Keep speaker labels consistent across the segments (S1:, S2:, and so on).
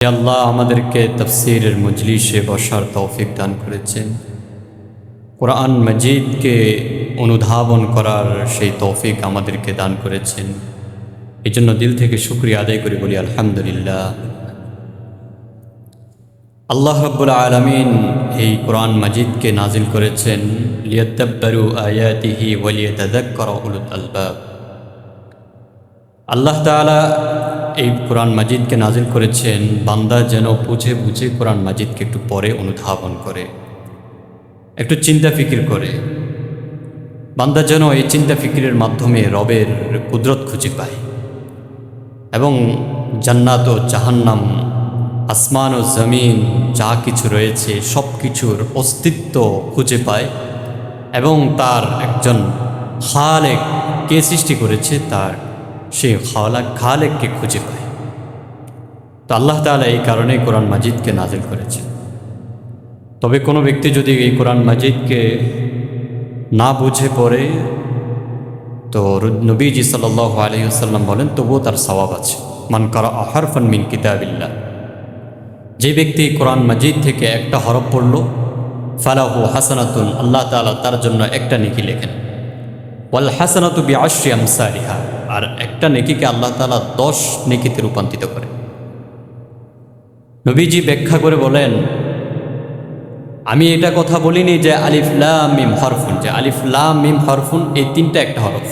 S1: আল্লাহ আমাদেরকে তাফসীরের মজলিসে বসার তৌফিক দান করেছেন। কোরআন মজিদকে অনুধাবন করার সেই তৌফিক আমাদেরকে দান করেছেন। এই জন্য দিল থেকে শুকরিয়া আদায় করে বলি আলহামদুলিল্লাহ। আল্লাহ রাব্বুল আলামিন এই কোরআন মজিদকে নাজিল করেছেন লিয়াদাব্বারু আয়াতিহি ওয়া লিয়াতাযাক্কারা উলুল আলবাব। আল্লাহ তাআলা এই কোরআন মাজিদকে নাজিল করেছেন বান্দা যেন বুঝে বুঝে কোরআন মাজিদকে একটু পরে অনুধাবন করে, একটু চিন্তা ফিকির করে। বান্দা যেন এই চিন্তা ফিকিরের মাধ্যমে রবের কুদরত খুঁজে পায় এবং জান্নাত ও জাহান্নাম, আসমান ও জমিন যা কিছু রয়েছে সব কিছুর অস্তিত্ব খুঁজে পায় এবং তার একজন খালেক কে সৃষ্টি করেছে তার সেই খালেককে খুঁজে পায়। তো আল্লাহ তাআলা এই কারণে কোরআন মাজিদকে নাজিল করেছে। তবে কোনো ব্যক্তি যদি এই কোরআন মাজিদকে না বুঝে পড়ে তো নবীজি সাল্লাল্লাহু আলাইহি ওয়াসাল্লাম বলেন তবুও তার সওয়াব আছে। মান কারা হারফান মিন কিতাবিল্লাহ, যে ব্যক্তি কোরআন মাজিদ থেকে একটা হরফ পড়ল ফালাহু হাসানাতুন, আল্লাহ তাআলা তার জন্য একটা নেকি লেখেন। ওয়াল হাসানাতু বিআশরি আমসালিহা, আর একটা নেকিকে আল্লাহ তাআলা 10 নেকিতে রূপান্তরিত করে। নবীজি ব্যাখ্যা করে বলেন, আমি এটা কথা বলিনি যে আলিফ লাম মিম হরফুন, যে আলিফ লাম মিম হরফুন এই তিনটা একটা হরফ,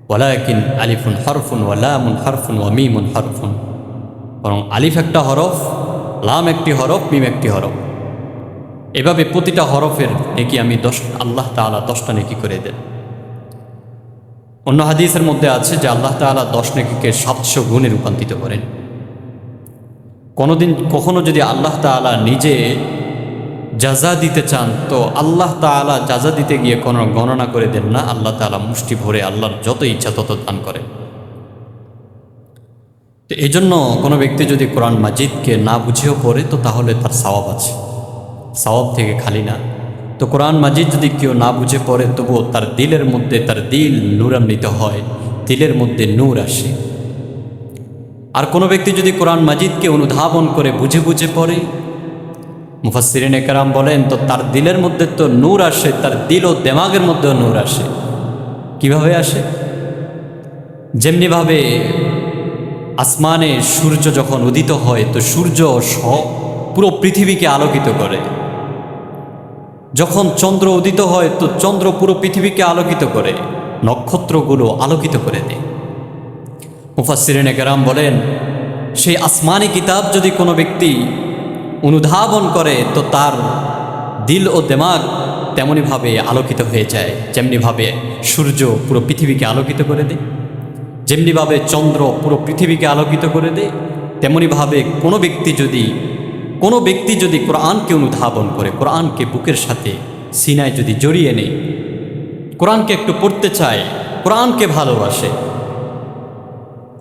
S1: ওয়ালাকিন আলিফুন হরফুন ওয়া লামুন হরফুন ওয়া মিমুন হরফুন, বরং আলিফ একটা হরফ, লাম একটি হরফ, মিম একটি হরফ। এভাবে প্রতিটা হরফের নেকি আমি আল্লাহ তাআলা 10টা নেকি করে দেন। অন্য হাদিসের মধ্যে আছে যে আল্লাহ তাআলা 10 নেকিকে 700 গুণে রূপান্তরিত করেন। কখনো যদি আল্লাহ তাআলা নিজে জাযা দিতে চান তো আল্লাহ তাআলা জাযা দিতে গিয়ে কোনো গণনা করে দেন না, আল্লাহ তাআলা মুষ্টি ভরে আল্লাহর যত ইচ্ছা তত দান করেন। তো এই জন্য কোনো ব্যক্তি যদি কোরআন মাজিদকে না বুঝেও পড়ে তো তাহলে তার সওয়াব আছে, সওয়াব থেকে খালি না। তো কোরআন মাজিদ যদি কেউ না বুঝে পড়ে তবুও তার দিলের মধ্যে, তার দিল নূরান্বিত হয়, দিলের মধ্যে নূর আসে। আর কোনো ব্যক্তি যদি কোরআন মাজিদকে অনুধাবন করে বুঝে বুঝে পড়ে, মুফাসসিরিনে কেরাম বলেন তো তার দিলের মধ্যে তো নূর আসে, তার দিল ও দেমাগের মধ্যেও নূর আসে। কিভাবে আসে? যেমনিভাবে আসমানে সূর্য যখন উদিত হয় তো সূর্য পুরো পৃথিবীকে আলোকিত করে, যখন চন্দ্র উদিত হয় তো চন্দ্র পুরো পৃথিবীকে আলোকিত করে, নক্ষত্রগুলো আলোকিত করে দেয়। মুফাসসিরিনে কেরাম বলেন সেই আসমানি কিতাব যদি কোনো ব্যক্তি অনুধাবন করে তো তার দিল ও দেমাগ তেমনিভাবে আলোকিত হয়ে যায়, যেমনিভাবে সূর্য পুরো পৃথিবীকে আলোকিত করে দেয়, যেমনিভাবে চন্দ্র পুরো পৃথিবীকে আলোকিত করে দেয়। তেমনিভাবে কোনো ব্যক্তি যদি কোরআনকে অনুধাবন করে, কোরআনকে বুকের সাথে সিনায় যদি জড়িয়ে নেয়, কোরআনকে একটু পড়তে চায়, কোরআনকে ভালোবাসে,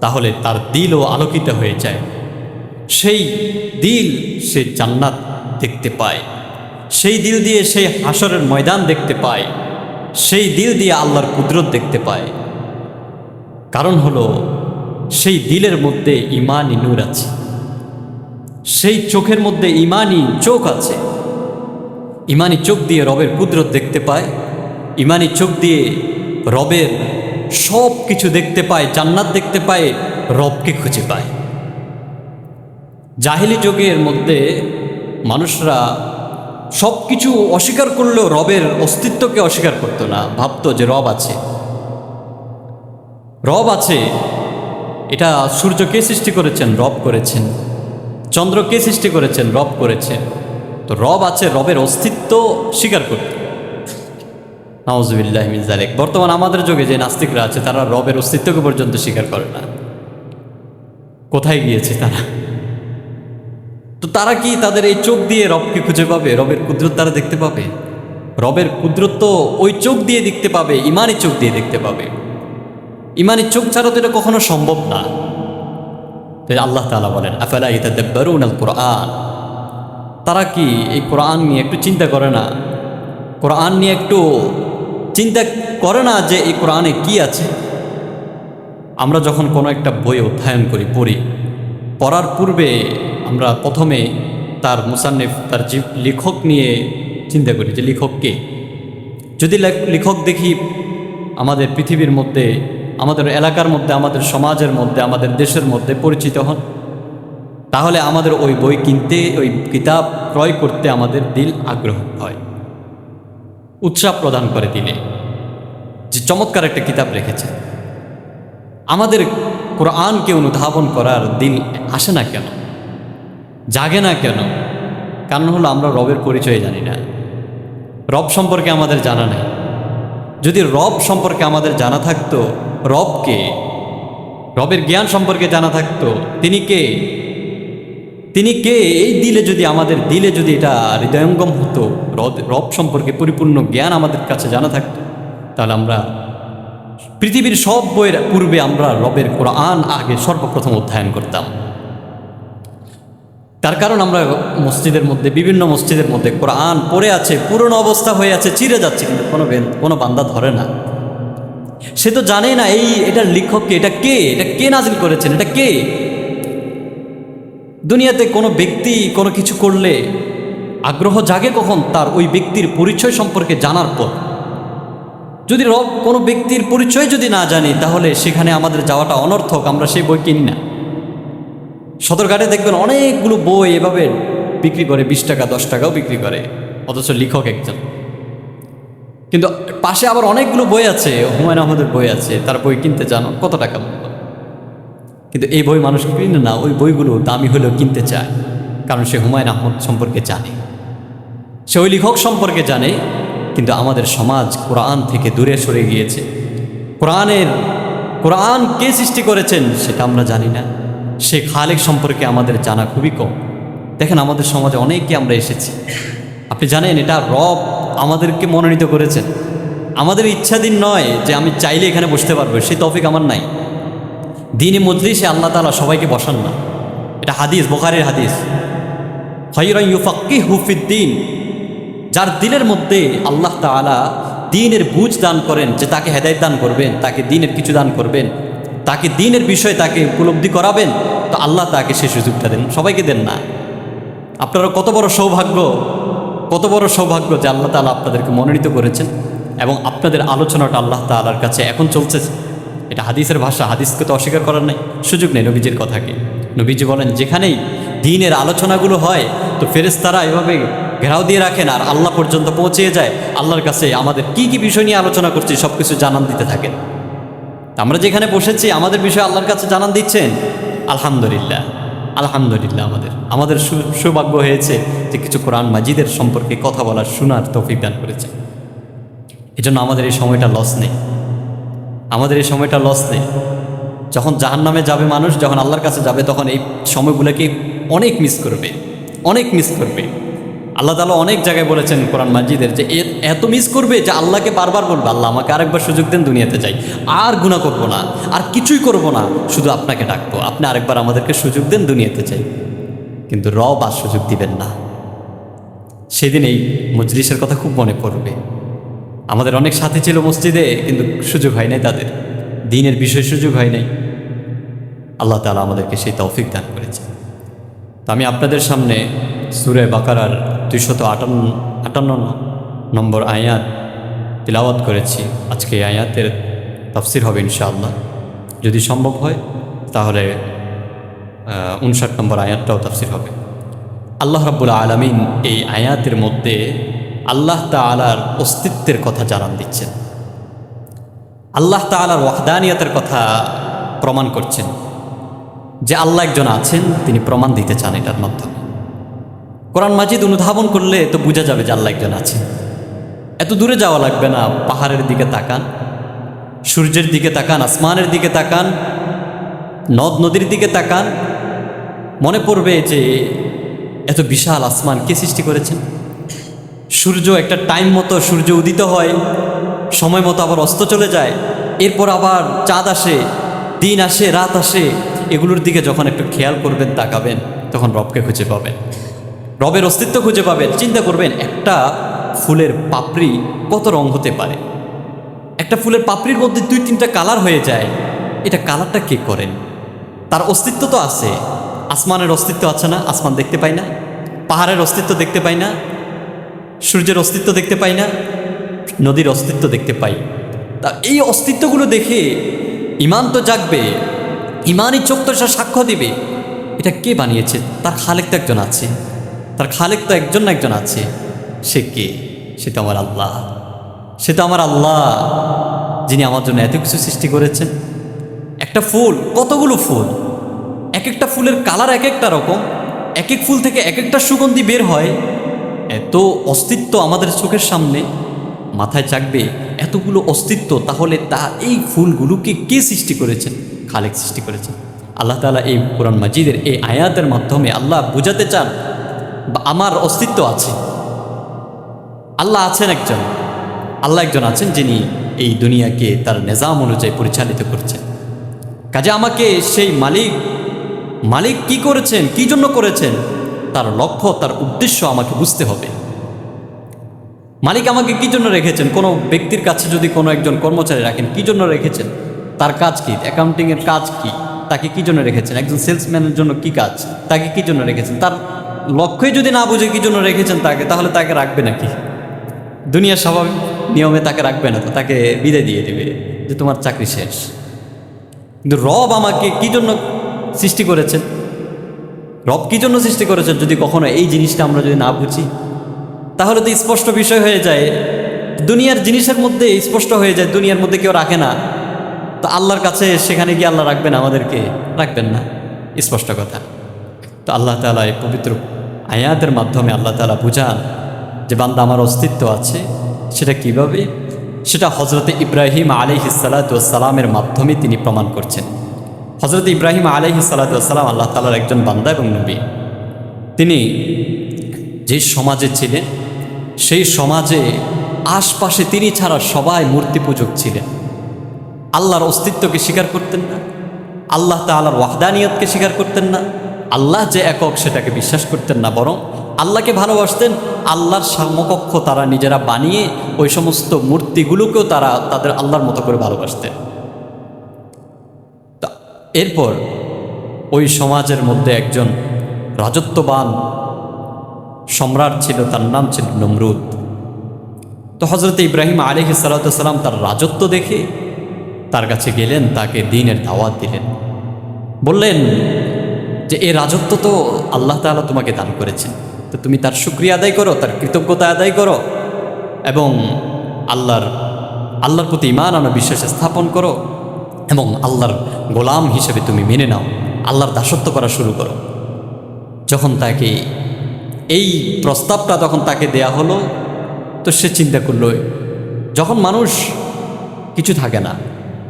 S1: তাহলে তার দিলও আলোকিত হয়ে যায়। সেই দিল সে জান্নাত দেখতে পায়, সেই দিল দিয়ে সেই হাসরের ময়দান দেখতে পায়, সেই দিল দিয়ে আল্লাহর কুদরত দেখতে পায়। কারণ হলো সেই দিলের মধ্যে ঈমানি নূর আছে, সেই চোখের মধ্যে ঈমানি চোখ আছে। ঈমানি চোখ দিয়ে রবের কুদরত দেখতে পায়, ঈমানি চোখ দিয়ে রবের সব কিছু দেখতে পায়, জান্নাত দেখতে পায়, রবকে খুঁজে পায়। জাহিলি যুগের মধ্যে মানুষরা সব কিছু অস্বীকার করলেও রবের অস্তিত্বকে অস্বীকার করত না, ভাবতো যে রব আছে, রব আছে। এটা সূর্যকে সৃষ্টি করেছেন, রব করেছেন, চন্দ্রকে সৃষ্টি করেছেন, রব করেছেন। তো রব আছে, রবের অস্তিত্ব স্বীকার করত। নাউযুবিল্লাহি মিন যালিক। বর্তমান আমাদের যুগে যে নাস্তিকরা আছে তারা রবের অস্তিত্বকে পর্যন্ত স্বীকার করে না। কোথায় গিয়েছে তারা? তো তারা কি তাদের এই চোখ দিয়ে রবকে খুঁজে পাবে? রবের কুদরত তারা দেখতে পাবে? রবের কুদরত তো ওই চোখ দিয়ে দেখতে পাবে, ঈমানি চোখ দিয়ে দেখতে পাবে। ঈমানি চোখ ছাড়া তো এটা কখনো সম্ভব না। আল্লাহ তাআলা বলেন আফালা ইয়াতাদাব্বারুনাল কুরআন, তারা কি এই কোরআন নিয়ে একটু চিন্তা করে না? কোরআন নিয়ে একটু চিন্তা করে না যে এই কোরআনে কি আছে? আমরা যখন কোনো একটা বই অধ্যয়ন করি, পড়ার পূর্বে আমরা প্রথমে তার মুসান্নিফ তার লেখক নিয়ে চিন্তা করি যে লেখক কে। যদি লেখক দেখি আমাদের পৃথিবীর মধ্যে, আমাদের এলাকার মধ্যে, আমাদের সমাজের মধ্যে, আমাদের দেশের মধ্যে পরিচিত হন, তাহলে আমাদের ওই বই কিনতে, ওই কিতাব ক্রয় করতে আমাদের দিল আগ্রহ হয়, উৎসাহ প্রদান করে দিলে যে চমৎকার একটা কিতাব রেখেছে। আমাদের কোরআনকে অনুধাবন করার দিল আসে না কেন, জাগে না কেন? কারণ হলো আমরা রবের পরিচয় জানি না, রব সম্পর্কে আমাদের জানা নেই। যদি রব সম্পর্কে আমাদের জানা থাকতো, রবকে, রবের জ্ঞান সম্পর্কে জানা থাকতো, তিনি কে, তিনি কে, এই দিলে যদি আমাদের দিলে যদি এটা হৃদয়ঙ্গম হতো, রব সম্পর্কে পরিপূর্ণ জ্ঞান আমাদের কাছে জানা থাকতো, তাহলে আমরা পৃথিবীর সব বইয়ের পূর্বে আমরা রবের কোরআন আগে সর্বপ্রথম অধ্যয়ন করতাম। তার কারণ আমরা মসজিদের মধ্যে, বিভিন্ন মসজিদের মধ্যে কোরআন পড়ে আছে, পুরনো অবস্থা হয়ে আছে, চিরে যাচ্ছে, কিন্তু কোনো বান্দা ধরে না। সে তো জানে না এটার লেখককে, এটা কে নাজিল করেছেন, এটা কে। দুনিয়াতে কোনো ব্যক্তি কোনো কিছু করলে আগ্রহ জাগে কখন? তার ওই ব্যক্তির পরিচয় সম্পর্কে জানার পর। যদি রব কোনো ব্যক্তির পরিচয় যদি না জানি, তাহলে সেখানে আমাদের যাওয়াটা অনর্থক, আমরা সেই বই কিনি না। সদরঘাটে দেখবেন অনেকগুলো বই এভাবে বিক্রি করে, 20 টাকা 10 টাকাও বিক্রি করে, অথচ লেখক একজন। কিন্তু পাশে আবার অনেকগুলো বই আছে, হুমায়ুন আহমেদের বই আছে, তার বই কিনতে চান কত টাকা মূল্য, কিন্তু এই বই মানুষ কিনে না। ওই বইগুলো দামি হলেও কিনতে চায়, কারণ সে হুমায়ুন আহমদ সম্পর্কে জানে, সে ওই লেখক সম্পর্কে জানে। কিন্তু আমাদের সমাজ কোরআন থেকে দূরে সরে গিয়েছে। কোরআন কে সৃষ্টি করেছেন সেটা আমরা জানি না, সে খালেক সম্পর্কে আমাদের জানা খুবই কম। দেখেন আমাদের সমাজে অনেকে আমরা এসেছি, আপনি জানেন এটা রব আমাদেরকে মনোনীত করেছেন। আমাদের ইচ্ছাধীন নয় যে আমি চাইলে এখানে বসতে পারবো, সেই তৌফিক আমার নাই। দ্বীনি মজলিসে আল্লাহ তাআলা সবাইকে বসান না, এটা হাদিস, বুখারীর হাদিস। খায়রুন ইউফাক্কিহু ফিদ্দীন, যার দিলের মধ্যে আল্লাহ তাআলা দ্বীনের বুঝ দান করেন, যে তাকে হেদায়েত দান করবেন, তাকে দ্বীনের কিছু দান করবেন, তাকে দ্বীনের বিষয়ে তাকে উপলব্ধি করাবেন, তো আল্লাহ তাকে সে সুযোগটা দেন, সবাইকে দেন না। আপনারা কত বড় সৌভাগ্য, কত বড় সৌভাগ্য যে আল্লাহ তাআলা আপনাদেরকে মনোনীত করেছেন, এবং আপনাদের আলোচনাটা আল্লাহ তাআলার কাছে এখন চলছে। এটা হাদিসের ভাষা, হাদিসকে তো অস্বীকার করার নাই, সুযোগ নেই নবীজির কথাকে। নবীজি বলেন যেখানেই দ্বীনের আলোচনাগুলো হয়, তো ফেরেশতারা এভাবে ঘেরাও দিয়ে রাখেন, আর আল্লাহ পর্যন্ত পৌঁছে যায়। আল্লাহর কাছে আমাদের কি কি বিষয় নিয়ে আলোচনা করছি সব কিছু জানান দিতে থাকেন। আমরা যেখানে বসেছি আমাদের বিষয়ে আল্লাহর কাছে জানান দিচ্ছেন। আলহামদুলিল্লাহ, আলহামদুলিল্লাহ, আমাদের সৌভাগ্য হয়েছে যে কিছু কোরআন মাজিদের সম্পর্কে কথা বলার, শোনার তৌফিক দান করেছে। এজন্য আমাদের এই সময়টা লস নেই, আমাদের এই সময়টা লস নেই। যখন জাহান্নামে যাবে মানুষ, যখন আল্লাহর কাছে যাবে, তখন এই সময়গুলোকে অনেক মিস করবে, অনেক মিস করবে। আল্লাহ তাআলা অনেক জায়গায় বলেছেন কোরআন মাজিদের যে এত মিস করবে যে আল্লাহকে বারবার বলবে, আল্লাহ আমাকে আরেকবার সুযোগ দেন, দুনিয়াতে যাই, আর গুনাহ করব না, আর কিছুই করব না, শুধু আপনাকে ডাকবো, আপনি আরেকবার আমাদেরকে সুযোগ দেন, দুনিয়াতে যাই। কিন্তু রব আর সুযোগ দিবেন না। সেদিন এই মজলিসের কথা খুব মনে পড়বে। আমাদের অনেক সাথী ছিল মসজিদে, কিন্তু সুযোগ হয় নাই, তাদের দ্বীনের বিষয় সুযোগ হয় নাই। আল্লাহ তাআলা আমাদেরকে সেই তৌফিক দান করেছে। তো আমি আপনাদের সামনে সূরা বাকারার 258 নম্বর আয়াত তিলাওয়াত করেছি। আজকে এই আয়াতের তাফসির হবে ইনশাআল্লাহ, যদি সম্ভব হয় তাহলে 59 নম্বর আয়াতটাও তাফসির হবে। আল্লাহ রাব্বুল আলামিন এই আয়াতের মধ্যে আল্লাহ তাআলার অস্তিত্বের কথা জানান দিচ্ছেন, আল্লাহ তাআলার ওয়াহদানিয়তের কথা প্রমাণ করছেন, যে আল্লাহ একজন আছেন, তিনি প্রমাণ দিতে চান এটার মাধ্যমে। কোরআন মাজিদ অনুধাবন করলে তো বোঝা যাবে যে আল্লাহ একজন আছেন। এত দূরে যাওয়া লাগবে না, পাহাড়ের দিকে তাকান, সূর্যের দিকে তাকান, আসমানের দিকে তাকান, নদ নদীর দিকে তাকান, মনে পড়বে যে এত বিশাল আসমান কে সৃষ্টি করেছেন। সূর্য একটা টাইম মতো সূর্য উদিত হয়, সময় মতো আবার অস্ত চলে যায়, এরপর আবার চাঁদ আসে, দিন আসে, রাত আসে। এগুলোর দিকে যখন একটু খেয়াল করবেন, তাকাবেন, তখন রবকে খুঁজে পাবেন, রবের অস্তিত্ব খুঁজে পাবেন। চিন্তা করবেন একটা ফুলের পাপড়ি কত রং হতে পারে, একটা ফুলের পাপড়ির মধ্যে 2-3টা কালার হয়ে যায়, এটা কালারটা কে করেন? তার অস্তিত্ব তো আছে, আসমানের অস্তিত্ব আছে না? আসমান দেখতে পাই না? পাহাড়ের অস্তিত্ব দেখতে পাই না? সূর্যের অস্তিত্ব দেখতে পাই না? নদীর অস্তিত্ব দেখতে পাই। তা এই অস্তিত্বগুলো দেখে ইমান তো জাগবে, ইমানই চোখ তো সাক্ষ্য দিবে এটা কে বানিয়েছে। তার খালেক তো একজন আছে, তার খালেক তো একজন না একজন আছে। সে কে? সে তো আমার আল্লাহ। সে তো আমার আল্লাহ, যিনি আমার জন্য এত কিছু সৃষ্টি করেছেন। একটা ফুল, কতগুলো ফুল, এক একটা ফুলের কালার এক একটা রকম, এক এক ফুল থেকে এক একটা সুগন্ধি বের হয়। এত অস্তিত্ব আমাদের চোখের সামনে, মাথায় জাগবে এতগুলো অস্তিত্ব। তাহলে এই ফুলগুলোকে কে সৃষ্টি করেছেন? খালেক সৃষ্টি করেছেন আল্লাহ তাআলা। এই কোরআন মাজিদের এই আয়াতের মাধ্যমে আল্লাহ বুঝাতে চান আমার অস্তিত্ব আছে, আল্লাহ আছেন একজন, আল্লাহ একজন আছেন যিনি এই দুনিয়াকে তার নিজাম অনুযায়ী পরিচালিত করছেন। কাজে আমাকে সেই মালিক কি করেছেন, কি জন্য করেছেন, তার লক্ষ্য, তার উদ্দেশ্য আমাকে বুঝতে হবে। মালিক আমাকে কি জন্য রেখেছেন? কোনো ব্যক্তির কাছে যদি কোনো একজন কর্মচারী রাখেন, কি জন্য রেখেছেন? তার কাজ কি? অ্যাকাউন্টিংয়ের কাজ কি? তাকে কি জন্য রেখেছেন? একজন সেলসম্যানের জন্য কি কাজ? তাকে কি জন্য রেখেছেন? তার লক্ষ্যই যদি না বুঝে কি জন্য রেখেছেন তাকে, তাহলে তাকে রাখবে নাকি? দুনিয়ার স্বাভাবিক নিয়মে তাকে রাখবে না, তো তাকে বিদায় দিয়ে দেবে যে তোমার চাকরি শেষ। কিন্তু রব আমাকে কি জন্য সৃষ্টি করেছেন? রব কি জন্য সৃষ্টি করেছেন যদি কখনো এই জিনিসটা আমরা যদি না বুঝি, তাহলে তো স্পষ্ট বিষয় হয়ে যায়। দুনিয়ার জিনিসের মধ্যে স্পষ্ট হয়ে যায় দুনিয়ার মধ্যে কেউ রাখে না, তো আল্লাহর কাছে সেখানে গিয়ে আল্লাহ রাখবেন আমাদেরকে? রাখবেন না, স্পষ্ট কথা। তো আল্লাহ তাআলা এই পবিত্র আয়াতের মাধ্যমে আল্লাহ তাআলা বুঝান যে বান্দা আমার অস্তিত্ব আছে। সেটা কিভাবে? সেটা হজরতে ইব্রাহিম আলাইহিসসালামের মাধ্যমে তিনি প্রমাণ করছেন। হজরত ইব্রাহিম আলাইহিসসালাম আল্লাহ তাআলার একজন বান্দা এবং নবী। তিনি যে সমাজে ছিলেন সেই সমাজে আশপাশে তিনি ছাড়া সবাই মূর্তি পূজক ছিলেন। আল্লাহর অস্তিত্বকে স্বীকার করতেন না, আল্লাহ তাআলার ওয়াহদানিয়তকে স্বীকার করতেন না, আল্লাহ যে একক সেটাকে বিশ্বাস করতেন না, বরং আল্লাহকে ভালোবাসতেন। আল্লাহর সমকক্ষ তারা নিজেরা বানিয়ে ওই সমস্ত মূর্তিগুলোকেও তারা তাদের আল্লাহর মতো করে ভালোবাসতেন। এরপর ওই সমাজের মধ্যে একজন রাজত্ববান সম্রাট ছিল, তার নাম ছিল নমরুদ। তো হজরত ইব্রাহিম আলাইহিসসালাম তার রাজত্ব দেখে তার কাছে গেলেন, তাকে দ্বীনের দাওয়াত দিলেন, বললেন যে এই রাজত্ব তো আল্লাহ তাআলা তোমাকে দান করেছেন, তো তুমি তার শুকরিয়া আদায় করো, তার কৃতজ্ঞতা আদায় করো এবং আল্লাহর প্রতি ঈমান আনো, বিশ্বাস স্থাপন করো এবং আল্লাহর গোলাম হিসেবে তুমি মেনে নাও, আল্লাহর দাসত্ব করা শুরু করো। যখন তাকে এই প্রস্তাবটা তখন তাকে দেয়া হলো, তো সে চিন্তা করলো, যখন মানুষ কিছু থাকে না,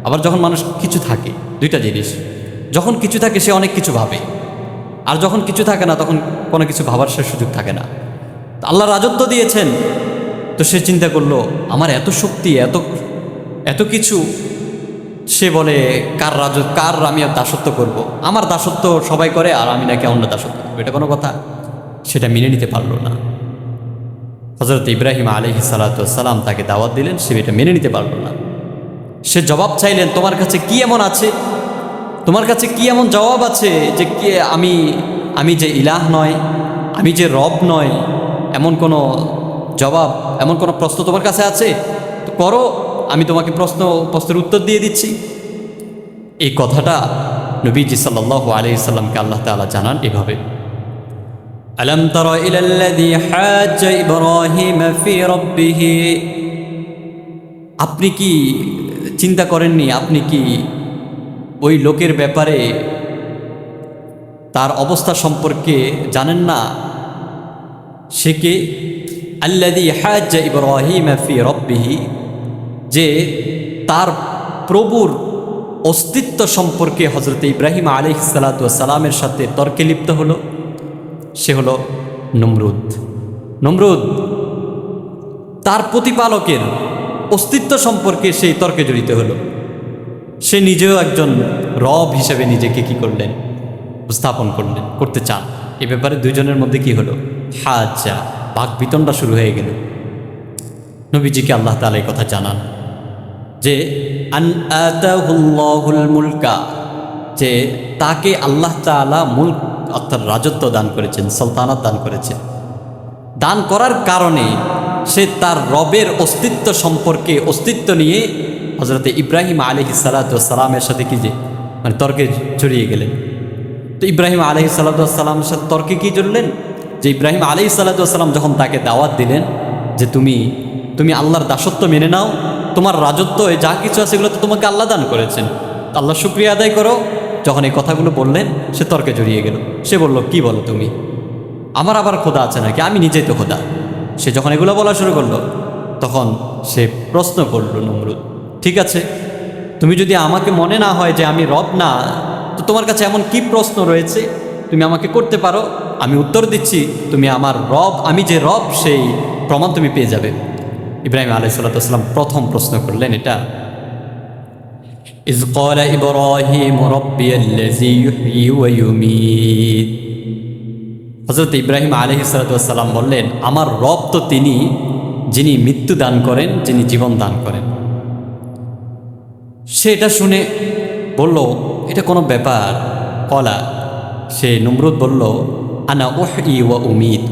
S1: আবার যখন মানুষ কিছু থাকে, দুইটা জিনিস। যখন কিছু থাকে সে অনেক কিছু ভাবে, আর যখন কিছু থাকে না তখন কোনো কিছু ভাবার সে সুযোগ থাকে না। আল্লাহ রাজত্ব দিয়েছেন, তো সে চিন্তা করলো আমার এত শক্তি, এত কিছু, সে বলে কার আমি দাসত্ব করব? আমার দাসত্ব সবাই করে আর আমি নাকি অন্য দাসত্ব করবো, এটা কোনো কথা? সেটা মেনে নিতে পারলো না। হজরত ইব্রাহিম আলাইহিসসালাম তাকে দাওয়াত দিলেন, সে এটা মেনে নিতে পারলো না। সে জবাব চাইলেন, তোমার কাছে কি এমন আছে, তোমার কাছে কি এমন জবাব আছে যে কি আমি যে ইলাহ নয়, আমি যে রব নয়, এমন কোনো জবাব, এমন কোনো প্রশ্ন তোমার কাছে আছে? তো করো, আমি তোমাকে প্রশ্নের উত্তর দিয়ে দিচ্ছি। এই কথাটা নবীজি সাল্লাল্লাহু আলাইহি সাল্লামকে আল্লাহ তাআলা জানান এভাবে, আলাম তারা ইলাল্লাযী হাজ্জা ইব্রাহিম ফি রাব্বিহ, আপনি কি চিন্তা করেননি, আপনি কি ওই লোকের ব্যাপারে তার অবস্থা সম্পর্কে জানেন না? সে কে? আল্লাযী হাজ্জা ইব্রাহিম ফি রাব্বিহ, যে তার প্রভুর অস্তিত্ব সম্পর্কে হজরত ইব্রাহিম আলাইহিসসালামের সাথে তর্কে লিপ্ত হলো। সে হলো নমরুদ। তার প্রতিপালকের অস্তিত্ব সম্পর্কে সেই তর্কে জড়িত হলো। সে নিজেও একজন রব হিসেবে নিজেকে কি করলেন? উপস্থাপন করতে চান। এ ব্যাপারে দুইজনের মধ্যে কি হলো? হাজ্জা, বাকবিতণ্ডা শুরু হয়ে গেল। নবীজিকে আল্লাহ তাআলা এই কথা জানান যে আন আতাহুল্লাহুল মুলকা, যে তাকে আল্লাহ তাআলা মুলক অর্থাৎ রাজত্ব দান করেছেন, সালতানাত দান করেছেন। দান করার কারণে সে তার রবের অস্তিত্ব সম্পর্কে অস্তিত্ব নিয়ে হযরত ইব্রাহিম আলাইহিস সালাতু ওয়াস সালামের সাথে কি যে মানে তর্কে জড়িয়ে গেলেন। তো ইব্রাহিম আলাইহিস সালাতু ওয়াস সালামের সাথে তর্কে কি জড়লেন? যে ইব্রাহিম আলাইহিস সালাতু ওয়াস সালাম যখন তাকে দাওয়াত দিলেন যে তুমি আল্লাহর দাসত্ব মেনে নাও, তোমার রাজত্ব যা কিছু আছে এগুলো তো তোমাকে আল্লাহ দান করেছেন, আল্লাহ শুকরিয়া আদায় করো। যখন এই কথাগুলো বললেন সে তর্কে জড়িয়ে গেল। সে বলল, কি বলো তুমি, আমার আবার খোদা আছে নাকি? আমি নিজেই তো খোদা। সে যখন এগুলো বলা শুরু করলো তখন সে প্রশ্ন করল নমরুদ, ঠিক আছে, তুমি যদি আমাকে মনে না হয় যে আমি রব না, তো তোমার কাছে এমন কি প্রশ্ন রয়েছে তুমি আমাকে করতে পারো, আমি উত্তর দিচ্ছি, তুমি আমার রব, আমি যে রব সেই প্রমাণ তুমি পেয়ে যাবে। ইব্রাহিম আলাইহিস সালাতু ওয়াস সালাম প্রথম প্রশ্ন করলেন এটা, ইয ক্বালা ইব্রাহিম রাব্বিয়াল্লাযী ইউহয়ী ওয়া ইউমীত। হযরত ইব্রাহিম আলাইহিস সালাতু ওয়াস সালাম বললেন, আমার রব তো তিনি যিনি মৃত্যু দান করেন, যিনি জীবন দান করেন। সে এটা শুনে বলল, এটা কোনো ব্যাপার? কলা, সে নমরুদ বলল, আনা উহয়ী ওয়া উমীত,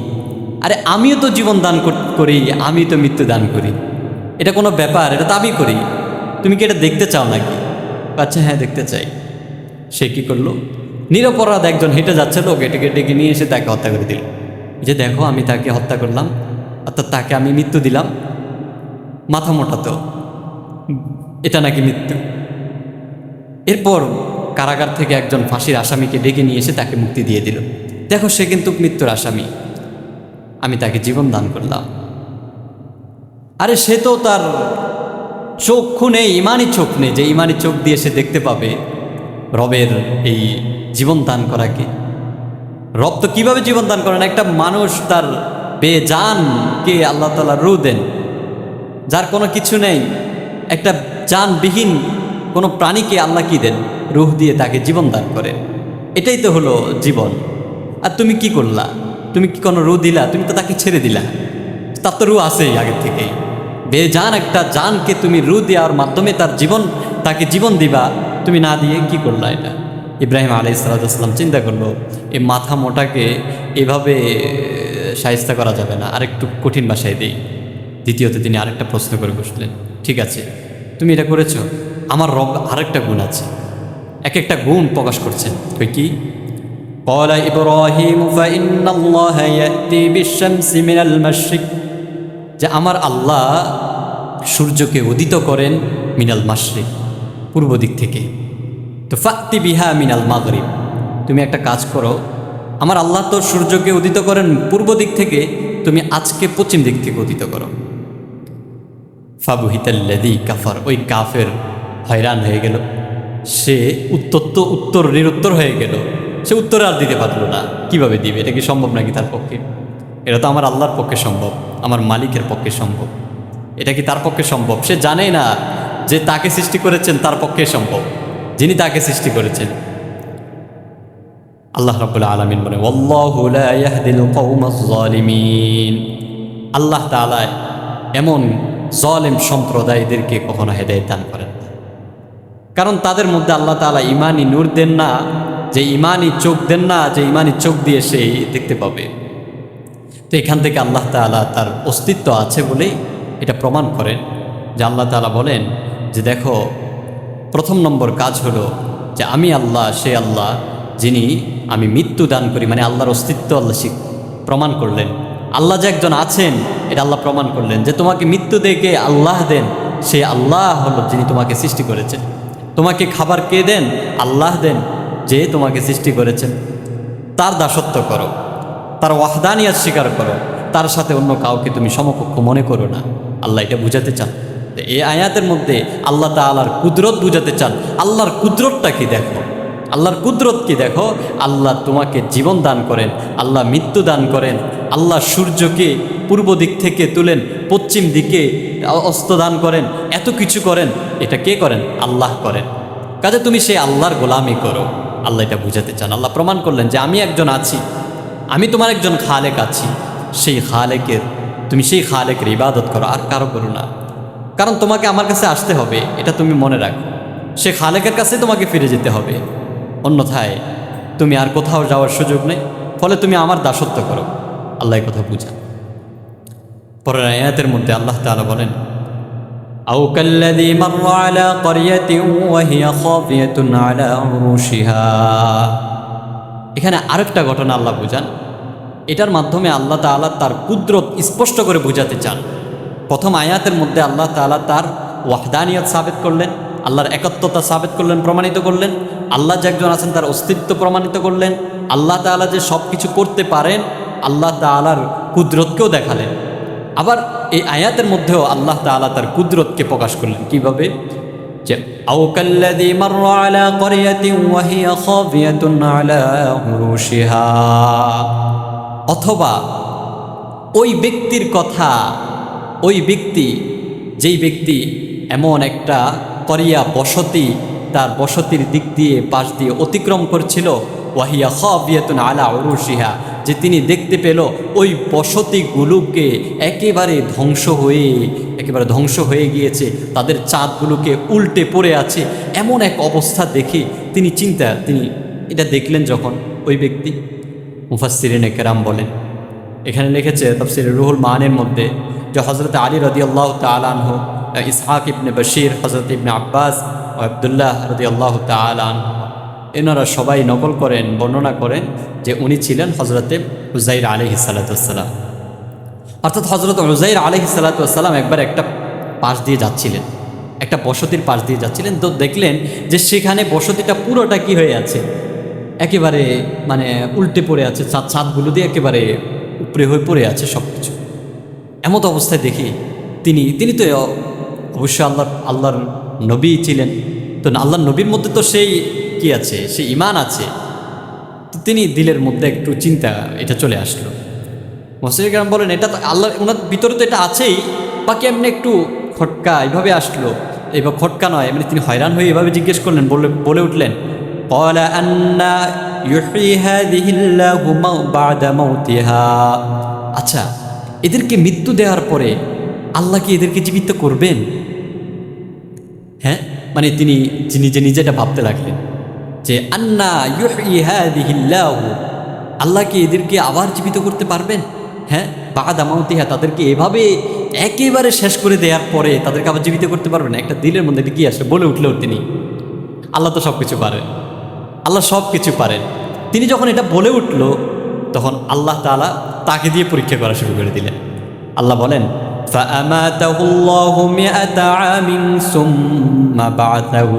S1: আরে আমিও তো জীবন দান করি, আমি তো মৃত্যু দান করি, এটা কোনো ব্যাপার? এটা তো আমি করি, তুমি কি এটা দেখতে চাও নাকি? আচ্ছা হ্যাঁ দেখতে চাই। সে কি করলো, নিরপরাধ একজন হেঁটে যাচ্ছিল, ডেকে ডেকে নিয়ে এসে তাকে হত্যা করে দিল। যে দেখো আমি তাকে হত্যা করলাম, অর্থাৎ তাকে আমি মৃত্যু দিলাম, মাথা মোটা তো, এটা নাকি মৃত্যু। এরপর কারাগার থেকে একজন ফাঁসির আসামিকে ডেকে নিয়ে এসে তাকে মুক্তি দিয়ে দিল। দেখো সে কিন্তু মৃত্যুর আসামি, আমি তাকে জীবন দান করলাম। আরে সে তো তার চক্ষু নেই, ইমানি চোখ নেই, যে ইমানি চোখ দিয়ে সে দেখতে পাবে রবের এই জীবন দান করাকে। রব তো কীভাবে জীবন দান করেন? একটা মানুষ তার বেজানকে আল্লাহ তাআলা রূহ দেন, যার কোনো কিছু নেই, একটা জানবিহীন কোনো প্রাণীকে আল্লাহ কি দেন? রূহ দিয়ে তাকে জীবন দান করেন। এটাই তো হলো জীবন। আর তুমি কি করলা? তুমি কি কোনো রূহ দিলা? তুমি তো তাকে ছেড়ে দিলা, তার তো রূহ আছেই আগের থেকেই। বেজান একটা জানকে তুমি রূহ দেওয়ার মাধ্যমে তার জীবন, তাকে জীবন দিবা, তুমি না দিয়ে কি করলা? এটা ইব্রাহিম আলাইহিস সালাতু ওয়াস সালাম চিন্তা করলো, এই মাথা মোটাকে এভাবে শায়েস্তা করা যাবে না, আরেকটু কঠিন ভাষায় দিই। দ্বিতীয়ত তিনি আরেকটা প্রশ্ন করে বসলেন, ঠিক আছে তুমি এটা করেছো, আমার রব আরেকটা গুণ আছে। এক একটা গুণ প্রকাশ করছেন। কই কি? ক্বালা ইব্রাহিম ফাইন্নাল্লাহা ইয়াতি বিশ-শামসি মিনাল মাশরিক, যে আমার আল্লাহ সূর্যকে উদিত করেন মিনাল মাশরিক, পূর্ব দিক থেকে, তো ফাতি বিহা মিনাল মাগরিব, তুমি একটা কাজ করো, আমার আল্লাহ তো সূর্যকে উদিত করেন পূর্ব দিক থেকে, তুমি আজকে পশ্চিম দিক থেকে উদিত করো। ফাবুহিতাল্লাযী কাফার, ওই কাফের হয়রান হয়ে গেল, সে উত্তর নিরুত্তর হয়ে গেল, সে উত্তর আর দিতে পারলো না। কিভাবে দিবে? এটা কি সম্ভব নাকি তার পক্ষে? এটা তো আমার আল্লাহর পক্ষে সম্ভব, আমার মালিকের পক্ষে সম্ভব, এটা কি তার পক্ষে সম্ভব? সে জানে না যে তাকে সৃষ্টি করেছেন তার পক্ষে সম্ভব, যিনি তাকে সৃষ্টি করেছেন। আল্লাহ রাব্বুল আলামিন বলেন, ওয়াল্লাহু লা ইয়াহদিল কওমাজ জালিমিন, আল্লাহ তাআলা এমন জালিম সম্প্রদায়দেরকে কখনো হেদায়েত দান করেন না, কারণ তাদের মধ্যে আল্লাহ তাআলা ইমানি নূর দেন না, যে ইমানি চোখ দেন না, যে ইমানি চোখ দিয়ে সে দেখতে পাবে। তো এখান থেকে আল্লাহ তাআলা তার অস্তিত্ব আছে বলেই এটা প্রমাণ করেন, যে আল্লাহ তাআলা বলেন যে দেখো, প্রথম নম্বর কাজ হলো যে আমি আল্লাহ, সে আল্লাহ যিনি আমি মৃত্যু দান করি, মানে আল্লাহর অস্তিত্ব আল্লাহ প্রমাণ করলেন। আল্লাহ যে একজন আছেন এটা আল্লাহ প্রমাণ করলেন, যে তোমাকে মৃত্যু দেখে আল্লাহ দেন, সে আল্লাহ হলো যিনি তোমাকে সৃষ্টি করেছেন। তোমাকে খাবার কে দেন? আল্লাহ দেন, যে তোমাকে সৃষ্টি করেছেন। তার দাসত্ব করো, তার ওয়াহদানিয়াত স্বীকার করো, তার সাথে অন্য কাউকে তুমি সমকক্ষ মনে করো না। আল্লাহ এটা বুঝাতে চান। এই আয়াতের মধ্যে আল্লাহ তাআলার কুদরত বুঝাতে চান। আল্লাহর কুদরতটা কি দেখো, আল্লাহর কুদরত কি দেখো। আল্লাহ তোমাকে জীবন দান করেন, আল্লাহ মৃত্যু দান করেন, আল্লাহ সূর্যকে পূর্ব দিক থেকে তুলেন, পশ্চিম দিকে অস্ত দান করেন, এত কিছু করেন। এটা কে করেন? আল্লাহ করেন। কাজে তুমি সেই আল্লাহর গোলামি করো। আল্লাহ এটা বুঝাতে চান। আল্লাহ প্রমাণ করলেন যে আমি একজন আছি, আমি তোমার একজন খালেক আছি, সেই খালেকের, তুমি সেই খালেকের ইবাদত করো, আর কারো করো না। কারণ তোমাকে আমার কাছে আসতে হবে, এটা তুমি মনে রাখো। সে খালেকের কাছে তোমাকে ফিরে যেতে হবে, অন্যথায় তুমি আর কোথাও যাওয়ার সুযোগ নেই, ফলে তুমি আমার দাসত্ব করো। আল্লাহ এই কথা বুঝান। পরের আয়াতের মধ্যে আল্লাহ তাআলা বলেন, আও কাল্লাযী মাররা আলা ক্বরিয়াতিন ওয়া হিয়া খাফিয়াতুন আলা উরুশিহা। এখানে আরেকটা ঘটনা আল্লাহ বুঝান। এটার মাধ্যমে আল্লাহ তাআলা তার কুদরত স্পষ্ট করে বুঝাতে চান। প্রথম আয়াতের মধ্যে আল্লাহ তাআলা তার ওয়াহদানিয়ত সাবিত করলেন, আল্লাহর একত্বতা সাবিত করলেন, প্রমাণিত করলেন। আল্লাহ যে একজন আছেন তার অস্তিত্ব প্রমাণিত করলেন। আল্লাহ তাআলা যে সব কিছু করতে পারেন, আল্লাহ তাআলার কুদরতকেও দেখালেন। আবার এই আয়াতের মধ্যেও আল্লাহ তাআলা তার কুদরতকে প্রকাশ করলেন। কিভাবে? যে আও কাল্লাযী মাররা আলা ক্বরিয়াতিন ওয়া হিয়া খাফিয়াতুন আলা উরুশিহা, অথবা ওই ব্যক্তির কথা, ওই ব্যক্তি, যেই ব্যক্তি এমন একটা করিয়া বসতি, তার বসতির দিক দিয়ে পাশ দিয়ে অতিক্রম করছিল, ওয়াহিয়া খাফিয়াতুন আলা উরুশিহা, যে তিনি দেখতে পেল ওই বসতিগুলোকে একেবারে ধ্বংস হয়ে গিয়েছে, তাদের চাঁদগুলোকে উল্টে পড়ে আছে, এমন এক অবস্থা দেখে তিনি এটা দেখলেন যখন ওই ব্যক্তি। মুফাসসিরিনে কেরাম বলেন, এখানে লিখেছে তাফসীরে রুহুল মানের মধ্যে, যে হযরত আলী রাদিয়াল্লাহু তাআলা আনহু, ইসহাক ইবনে বশীর, হযরত ইবনে আব্বাস ও আব্দুল্লাহ রাদিয়াল্লাহু তাআলা আনহু, এনারা সবাই নকল করেন, বর্ণনা করেন যে উনি ছিলেন হযরতে উযাইর আলাইহিস সালাতু ওয়াস সালাম। অর্থাৎ হযরত উযাইর আলাইহিস সালাতু ওয়াস সালাম একবার একটা পাশ দিয়ে যাচ্ছিলেন, একটা বসতির পাশ দিয়ে যাচ্ছিলেন, তো দেখলেন যে সেখানে বসতিটা পুরোটা কি হয়ে আছে, একেবারে মানে উল্টে পড়ে আছে, ছাদগুলো দিয়ে একেবারে উপরে হয়ে পড়ে আছে সব কিছু। এমত অবস্থায় দেখি তিনি তো অবশ্যই আল্লাহর নবী ছিলেন, তো আল্লাহর নবীর মধ্যে তো সেই কি আছে, সেই ঈমান আছে। তো তিনি দিলের মধ্যে একটু চিন্তা এটা চলে আসলো। মুফাসসিরিনে কেরাম বলেন, এটা তো আল্লাহ, ওনার ভিতরে তো এটা আছেই, বাকি এমনি একটু খটকা এভাবে আসলো। এবার খটকা নয়, এমনি তিনি হয়রান হয়ে এভাবে জিজ্ঞেস করলেন, বলে উঠলেন, ক্বালা আন্না ইউহয়ি হাযিহিল্লাহু বা'দা মাউতিহা। আচ্ছা, এদেরকে মৃত্যু দেওয়ার পরে আল্লাহ কি এদেরকে জীবিত করবেন? হ্যাঁ, মানে তিনি নিজে এটা ভাবতে লাগলেন যে আন্না ইউহয়ি হাযিহিল্লাহু, আল্লাহ কি এদেরকে আবার জীবিত করতে পারবেন? হ্যাঁ, বা'দা মাউতিহা, তাদেরকে এভাবে একেবারে শেষ করে দেওয়ার পরে তাদেরকে আবার জীবিত করতে পারবেন? একটা দিলের মধ্যে কি আসে, বলে উঠলেও তিনি, আল্লাহ তো সব কিছু পারেন, আল্লাহ সব কিছু পারেন। তিনি যখন এটা বলে উঠল, তখন আল্লাহ তাআলা তাকে দিয়ে পরীক্ষা করা শুরু করে দিলেন। আল্লাহ বলেন, ফাআমাতাহুল্লাহু মিআতা আমিন সুম্মা বা'আতাহু।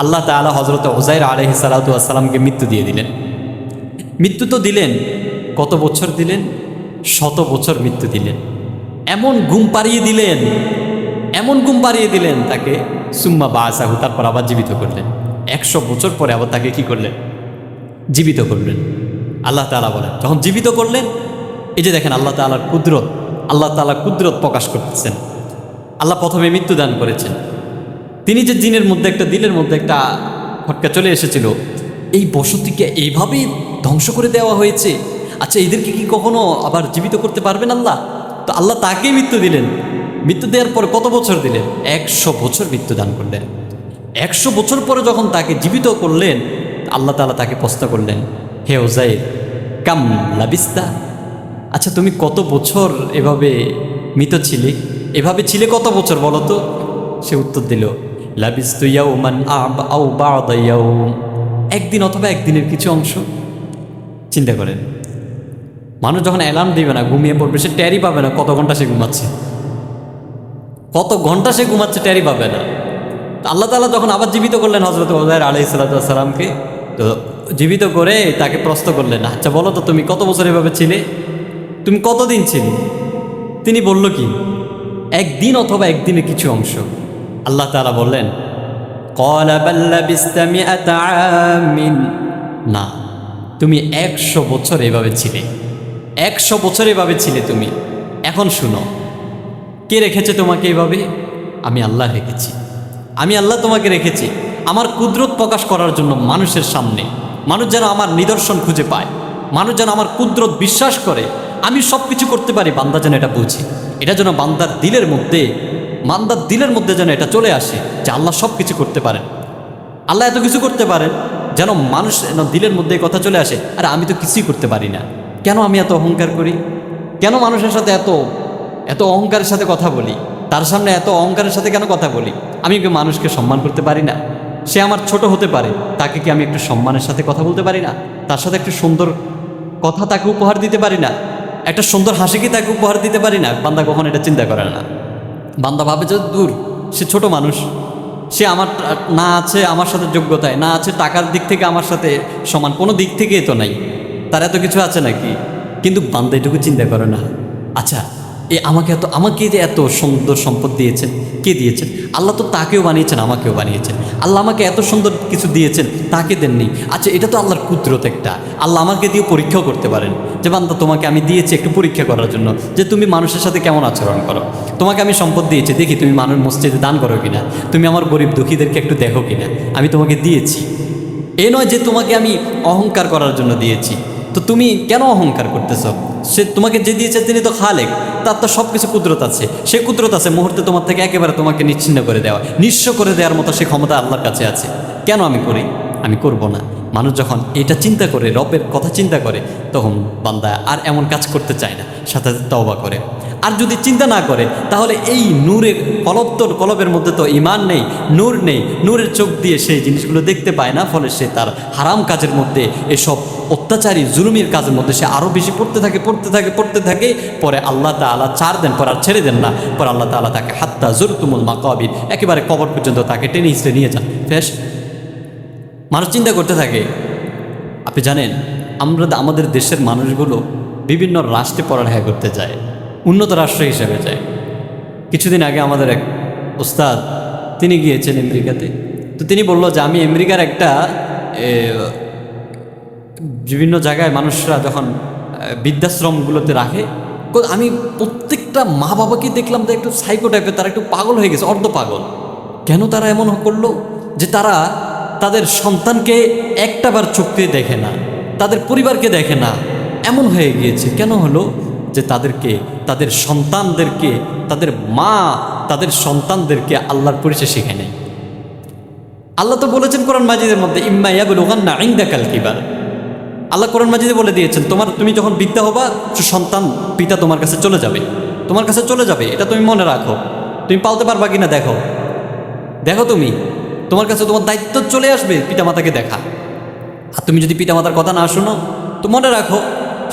S1: আল্লাহ তাআলা হযরত উযাইর আলাইহিস সালাতু ওয়াস সালামকে মৃত্যু দিয়ে দিলেন। মৃত্যু তো দিলেন, কত বছর দিলেন? 100 বছর মৃত্যু দিলেন। এমন ঘুম পাড়িয়ে দিলেন তাকে, সুম্মা বা'আসাহু, তারপর আবার জীবিত করলেন। 100 বছর পরে আবার তাকে কি করলেন? জীবিত করলেন। আল্লাহ তাআলা বলেন, যখন জীবিত করলেন, এই যে দেখেন আল্লাহ তাআলার কুদরত, আল্লাহ তাআলা কুদরত প্রকাশ করতেছেন। আল্লাহ প্রথমে মৃত্যু দান করেছেন। তিনি যে দিলের মধ্যে একটা ফটকা চলে এসেছিল, এই বসতিকে এইভাবেই ধ্বংস করে দেওয়া হয়েছে। আচ্ছা, এদেরকে কি কখনো আবার জীবিত করতে পারবেন আল্লাহ? তো আল্লাহ তাকেই মৃত্যু দিলেন। মৃত্যু দেওয়ার পর কত বছর দিলেন? 100 বছর মৃত্যু দান করলেন। 100 বছর পরে যখন তাকে জীবিত করলেন, আল্লাহ তাআলা তাকে প্রশ্ন করলেন, হে উযাইর, কাম লাবিস্তা, আচ্ছা তুমি কত বছর এভাবে মৃত ছিলে, এভাবে ছিলে কত বছর বলো তো? সে উত্তর দিল, লাবিস্তু ইয়াওমান আও বা'দা ইয়াওম, একদিন অথবা একদিনের কিছু অংশ। চিন্তা করেন, মানুষ যখন অ্যালার্ম দিবে না, ঘুমিয়ে পড়বে, সে টেরই পাবে না কত ঘন্টা সে ঘুমাচ্ছে, টেরই পাবে না। আল্লাহ তাআলা যখন আবার জীবিত করলেন হযরত উযাইর আলাইহিস সালাতু ওয়াস সালামকে, তো জীবিত করে তাকে প্রশ্ন করলেন, আচ্ছা বলো তো তুমি কত বছর এভাবে ছিলে, তুমি কতদিন ছিলে? তিনি বলল কি, একদিন অথবা একদিনের কিছু অংশ। আল্লাহ তাআলা বললেন, ক্বালা বাল লাবিস্তা মিআতা আমিন, না, তুমি 100 বছর এভাবে ছিলে, 100 বছর এভাবে ছিলে তুমি। এখন শুনো, কে রেখেছে তোমাকে এভাবে? আমি আল্লাহ রেখেছি। আমি আল্লাহ তোমাকে রেখেছি আমার কুদরত প্রকাশ করার জন্য মানুষের সামনে। মানুষ যেন আমার নিদর্শন খুঁজে পায়, মানুষ যেন আমার কুদরত বিশ্বাস করে, আমি সব কিছু করতে পারি, বান্দা যেন এটা বুঝে। এটা যেন বান্দার দিলের মধ্যে যেন এটা চলে আসে যে আল্লাহ সব কিছু করতে পারেন। আল্লাহ এত কিছু করতে পারেন, যেন মানুষ দিলের মধ্যে কথা চলে আসে, আরে আমি তো কিছুই করতে পারি না, কেন আমি এত অহংকার করি, কেন মানুষের সাথে এত এত অহংকারের সাথে কথা বলি, তার সামনে এত অহংকারের সাথে কেন কথা বলি, আমি কি মানুষকে সম্মান করতে পারি না, সে আমার ছোট হতে পারে, তাকে কি আমি একটু সম্মানের সাথে কথা বলতে পারি না, তার সাথে একটু সুন্দর কথা তাকে উপহার দিতে পারি না, একটা সুন্দর হাসি কি তাকে উপহার দিতে পারি না? বান্দা কখন এটা চিন্তা করে না। বান্দা ভাবে যে দূর, সে ছোট মানুষ, সে আমার না আছে আমার সাথে যোগ্যতায়, না আছে টাকার দিক থেকে আমার সাথে সমান, কোনো দিক থেকেই তো নাই, তার এত কিছু আছে নাকি? কিন্তু বান্দা এটুকু চিন্তা করে না, আচ্ছা আমাকে যে এত সুন্দর সম্পদ দিয়েছেন, কে দিয়েছেন? আল্লাহ তো তাকেও বানিয়েছেন, আমাকেও বানিয়েছেন। আল্লাহ আমাকে এত সুন্দর কিছু দিয়েছেন, তাকে দেননি। আচ্ছা, এটা তো আল্লাহর কুদরত একটা, আল্লাহ আমাকে দিয়ে পরীক্ষাও করতে পারেন যে বান্দা তোমাকে আমি দিয়েছি একটু পরীক্ষা করার জন্য, যে তুমি মানুষের সাথে কেমন আচরণ করো। তোমাকে আমি সম্পদ দিয়েছি, দেখি তুমি মানুষ মসজিদে দান করো কিনা, তুমি আমার গরিব দুঃখীদেরকে একটু দেখো কিনা, আমি তোমাকে দিয়েছি। এ নয় যে তোমাকে আমি অহংকার করার জন্য দিয়েছি। তো তুমি কেন অহংকার করতেছ? সে তোমাকে যে দিয়েছে তিনি তো খালেক, তার তো সব কিছু কুদরত আছে, সে কুদরত আছে মুহূর্তে তোমার থেকে একেবারে তোমাকে নিচ্ছিন্ন করে দেওয়া, নিঃস্ব করে দেওয়ার মতো সে ক্ষমতা আল্লাহর কাছে আছে। কেন আমি করি? আমি করব না। মানুষ যখন এটা চিন্তা করে, রবের কথা চিন্তা করে, তখন বান্দা আর এমন কাজ করতে চায় না, সাথে সাথে তওবা করে। আর যদি চিন্তা না করে, তাহলে এই নূরের কলবের মধ্যে তো ঈমান নেই, নূর নেই, নূরের চোখ দিয়ে সেই জিনিসগুলো দেখতে পায় না, ফলে সে তার হারাম কাজের মধ্যে, এসব অত্যাচারী জুলুমের কাজের মধ্যে সে আরও বেশি পড়তে থাকে। পরে আল্লাহ তাআলা ছাড় দেন, পরে আর ছেড়ে দেন না। পরে আল্লাহ তাআলা তাকে হাত্তা জুরতুমুল মাকাবির, একেবারে কবর পর্যন্ত তাকে টেনে হিঁচড়ে নিয়ে যান। ফেস মানুষ চিন্তা করতে থাকে। আপনি জানেন, আমাদের দেশের মানুষগুলো বিভিন্ন রাষ্ট্রে পড়ালেখা করতে যায়, উন্নত রাষ্ট্র হিসেবে যায়। কিছুদিন আগে আমাদের এক ওস্তাদ, তিনি গিয়েছেন আমেরিকাতে। তো তিনি বলল যে আমি আমেরিকার একটা বিভিন্ন জায়গায় মানুষরা যখন বৃদ্ধাশ্রমগুলোতে রাখে, আমি প্রত্যেকটা মা বাবাকে দেখলাম যে একটু সাইকো টাইপের, তারা একটু পাগল হয়ে গেছে, অর্ধ পাগল। কেন তারা এমন করলো? যে তারা তাদের সন্তানকে একটাবার চোখ দিয়ে দেখে না, তাদের পরিবারকে দেখে না, এমন হয়ে গিয়েছে। কেন হলো? যে তাদের সন্তানদেরকে, তাদের মা তাদের সন্তানদেরকে আল্লাহর পরিচয় শেখায় নাই। আল্লাহ তো বলেছেন কোরআন মাজিদের মধ্যে, ইম্মা ইয়াবলুগান্না ইনদাকাল কিবার। আল্লাহ কোরআন মাজিদে বলে দিয়েছেন, তুমি যখন বৃদ্ধা হবা, সন্তান পিতা তোমার কাছে চলে যাবে, এটা তুমি মনে রাখো। তুমি পালতে পারবা কিনা দেখো, তুমি তোমার কাছে তোমার দায়িত্ব চলে আসবে পিতামাতাকে দেখা। আর তুমি যদি পিতামাতার কথা না শোনো, তো মনে রাখো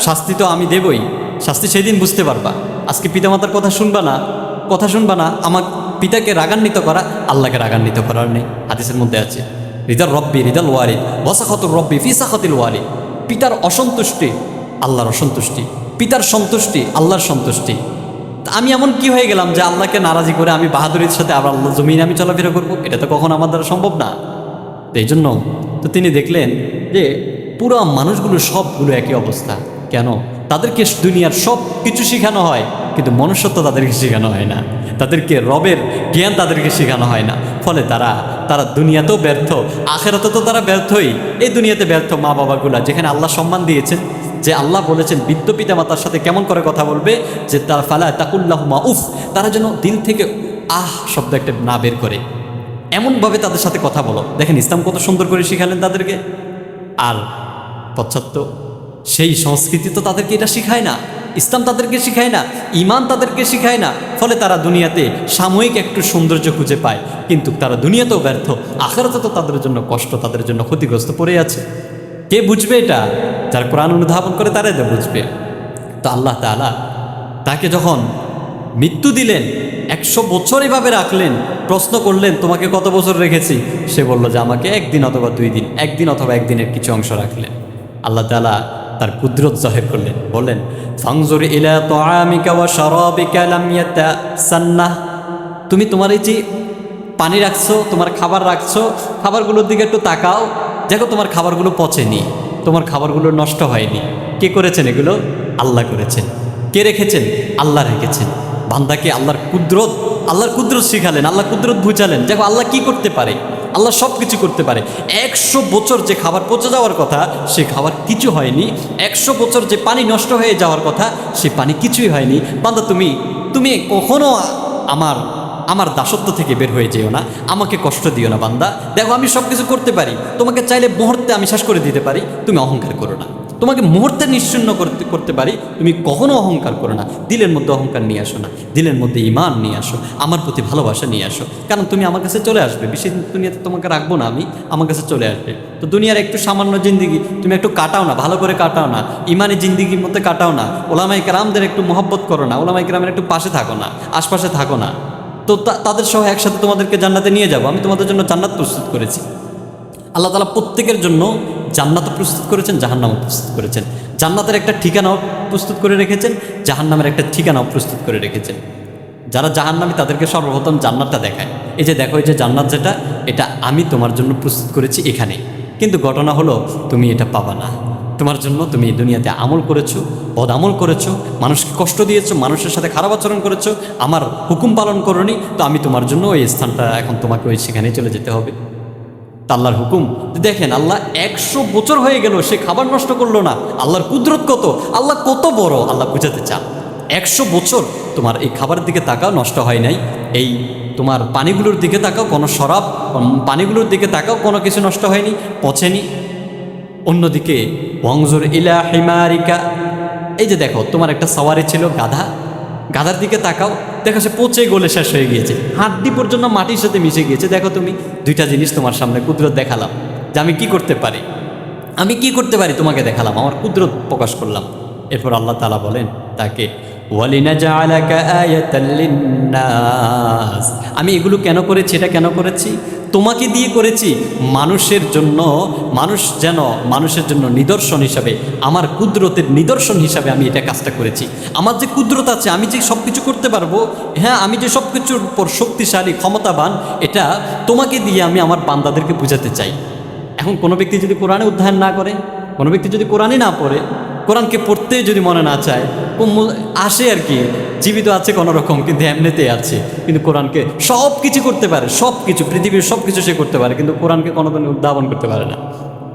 S1: শাস্তি তো আমি দেবই, শাস্তি সেই দিন বুঝতে পারবা। আজকে পিতামাতার কথা শুনবা না, আমার পিতাকে রাগান্বিত করা, আল্লাহকে রাগান্বিত করার নেই। হাদিসের মধ্যে আছে, রিদাল রব্বি রিদাল ওয়ালিদ ওয়াসাখাতুর রব্বি ফি সাখাতিল ওয়ালিদ। পিতার অসন্তুষ্টি আল্লাহর অসন্তুষ্টি, পিতার সন্তুষ্টি আল্লাহর সন্তুষ্টি। আমি এমন কি হয়ে গেলাম যে আল্লাহকে নারাজি করে আমি বাহাদুরির সাথে আবার আল্লাহ জমিনে আমি চলাফেরা করবো? এটা তো কখনো আমার দ্বারা সম্ভব না। এই জন্য তো তিনি দেখলেন যে পুরো মানুষগুলো সবগুলো একই অবস্থা। কেন? তাদেরকে দুনিয়ার সব কিছু শেখানো হয়, কিন্তু মনুষ্যত্ব তাদেরকে শেখানো হয় না, তাদেরকে রবের জ্ঞান তাদেরকে শেখানো হয় না। ফলে তারা দুনিয়াতেও ব্যর্থ, আখেরাতে তো তারা ব্যর্থই। এই দুনিয়াতে ব্যর্থ মা বাবাগুলা, যেখানে আল্লাহ সম্মান দিয়েছেন, যে আল্লাহ বলেছেন বৃদ্ধ পিতা মাতার সাথে কেমন করে কথা বলবে, যে তার ফালা তাকুল্লাহুমা উফ, তারা যেন দিল থেকে আহ শব্দ একটা না বের করে, এমনভাবে তাদের সাথে কথা বলো। দেখেন ইসলাম কত সুন্দর করে শিখালেন তাদেরকে। আর পাশ্চাত্য সেই সংস্কৃতি তো তাদেরকে এটা শিখায় না, ইসলাম তাদেরকে শিখায় না, ঈমান তাদেরকে শিখায় না। ফলে তারা দুনিয়াতে সাময়িক একটু সৌন্দর্য খুঁজে পায়, কিন্তু তারা দুনিয়াতেও ব্যর্থ, আখিরাতে তো তাদের জন্য কষ্ট, তাদের জন্য ক্ষতিগ্রস্ত পড়ে আছে। কে বুঝবে এটা? যারা কোরআন অনুধাবন করে তারাই তো বুঝবে। তো আল্লাহ তাআলা তাকে যখন মৃত্যু দিলেন, 100 বছর এভাবে রাখলেন, প্রশ্ন করলেন তোমাকে কত বছর রেখেছি? সে বলল যে আমাকে 1 দিন অথবা 2 দিন, 1 দিন অথবা 1 দিনের কিছু অংশ রাখলেন। আল্লাহ তাআলা তার কুদরত জাহির করলেন, বললেন ফানজুর ইলা তুআমিকা ওয়া শারাবিকা লাম ইয়াতাসান্নাহ। তুমি তোমার এই যে পানি রাখছো, তোমার খাবার রাখছো, খাবারগুলোর দিকে একটু তাকাও, দেখো তোমার খাবারগুলো পচেনি, তোমার খাবারগুলো নষ্ট হয়নি। কে করেছেন এগুলো? আল্লাহ করেছেন। কে রেখেছেন? আল্লাহ রেখেছেন। বান্দাকে আল্লাহর কুদরত শিখালেন, আল্লাহ কুদরত বুঝালেন। দেখো আল্লাহ কি করতে পারে, আল্লাহ সব কিছু করতে পারে। 100 বছর যে খাবার পচে যাওয়ার কথা, সে খাবার কিছু হয়নি। 100 বছর যে পানি নষ্ট হয়ে যাওয়ার কথা, সে পানি কিছুই হয়নি। বান্দা তুমি কখনো আমার দাসত্ব থেকে বের হয়ে যেও না, আমাকে কষ্ট দিও না বান্দা। দেখো আমি সব কিছু করতে পারি, তোমাকে চাইলে মুহূর্তে আমি শেষ করে দিতে পারি, তুমি অহংকার করো না। তোমাকে মুহূর্তে নিশ্চিন্ন করতে পারি, তুমি কখনো অহংকার করো না। দিলের মধ্যে অহংকার নিয়ে আসো না, দিলের মধ্যে ঈমান নিয়ে আসো, আমার প্রতি ভালোবাসা নিয়ে আসো। কারণ তুমি আমার কাছে চলে আসবে, বেশি দুনিয়াতে তোমাকে রাখবো না আমি, আমার কাছে চলে আসবে। তো দুনিয়ার একটু সামান্য জিন্দিগি তুমি একটু কাটাও না, ভালো করে কাটাও না, ইমানি জিন্দিগির মধ্যে কাটাও না। ওলামায়ে কেরামদের একটু মহব্বত করো না, ওলামায়ে কেরামের একটু পাশে থাকো না, আশপাশে থাকো না। তো তাদের সহ একসাথে তোমাদেরকে জান্নাতে নিয়ে যাবো। আমি তোমাদের জন্য জান্নাত প্রস্তুত করেছি। আল্লাহ তাআলা প্রত্যেকের জন্য জান্নাত প্রস্তুত করেছেন, জাহান্নামও প্রস্তুত করেছেন। জান্নাতের একটা ঠিকানাও প্রস্তুত করে রেখেছেন, জাহান্নামের একটা ঠিকানাও প্রস্তুত করে রেখেছেন। যারা জাহান্নামী তাদেরকে সর্বপ্রথম জান্নাতটা দেখায়, এই যে দেখো এই যে জান্নাত যেটা, এটা আমি তোমার জন্য প্রস্তুত করেছি এখানে। কিন্তু ঘটনা হলো তুমি এটা পাবা না। তোমার জন্য তুমি দুনিয়াতে আমল করেছো, বদ আমল করেছো, মানুষকে কষ্ট দিয়েছো, মানুষের সাথে খারাপ আচরণ করেছো, আমার হুকুম পালন করোনি। তো আমি তোমার জন্য ওই স্থানটা এখন তোমাকে ওই সেখানেই চলে যেতে হবে। আল্লাহর হুকুম দেখেন, আল্লাহ 100 বছর হয়ে গেল সে খাবার নষ্ট করলো না। আল্লাহর কুদরত কত, আল্লাহ কত বড়, আল্লাহ বুঝাতে চান। 100 বছর তোমার এই খাবারের দিকে তাকাও, নষ্ট হয় নাই। এই তোমার পানিগুলোর দিকে তাকাও, কোনো শরাব পানিগুলোর দিকে তাকাও, কোনো কিছু নষ্ট হয়নি, পচেনি। অন্যদিকে ওয়াংজুর ইলা হিমারিকা, এই যে দেখো তোমার একটা সাওয়ারি ছিল গাধা, গাধার দিকে তাকাও, দেখো সে পচে গলে শেষ হয়ে গিয়েছে, হাড্ডি পর্যন্ত মাটির সাথে মিশে গিয়েছে। দেখো তুমি দুইটা জিনিস তোমার সামনে কুদরত দেখালাম যে আমি কি করতে পারি, আমি কি করতে পারি তোমাকে দেখালাম, আমার কুদরত প্রকাশ করলাম। এরপর আল্লাহ তাআলা বলেন তাকে, ওয়ালিনাজআলাকা আয়াতাল লিন্নাস, আমি এগুলো কেন করেছি, এটা কেন করেছি, তোমাকে দিয়ে করেছি মানুষের জন্য, মানুষ যেন মানুষের জন্য নিদর্শন হিসাবে, আমার কুদরতের নিদর্শন হিসাবে আমি এটা কাজটা করেছি। আমার যে কুদরত আছে, আমি যে সব কিছু করতে পারবো, হ্যাঁ আমি যে সব কিছুর উপর শক্তিশালী ক্ষমতাবান, এটা তোমাকে দিয়ে আমি আমার বান্দাদেরকে বুঝাতে চাই। এখন কোনো ব্যক্তি যদি কোরআনে অধ্যয়ন না করে, কোনো ব্যক্তি যদি কোরআনই না পড়ে, কোরআনকে পড়তে যদি মনে না চায়, আসে আর কি, জীবিত আছে কোনো রকম, কিন্তু এমনিতেই আছে, কিন্তু কোরআনকে সব কিছু করতে পারে, সব কিছু পৃথিবীর সব কিছু সে করতে পারে, কিন্তু কোরআনকে কোনোদিন উদ্ভাবন করতে পারে না।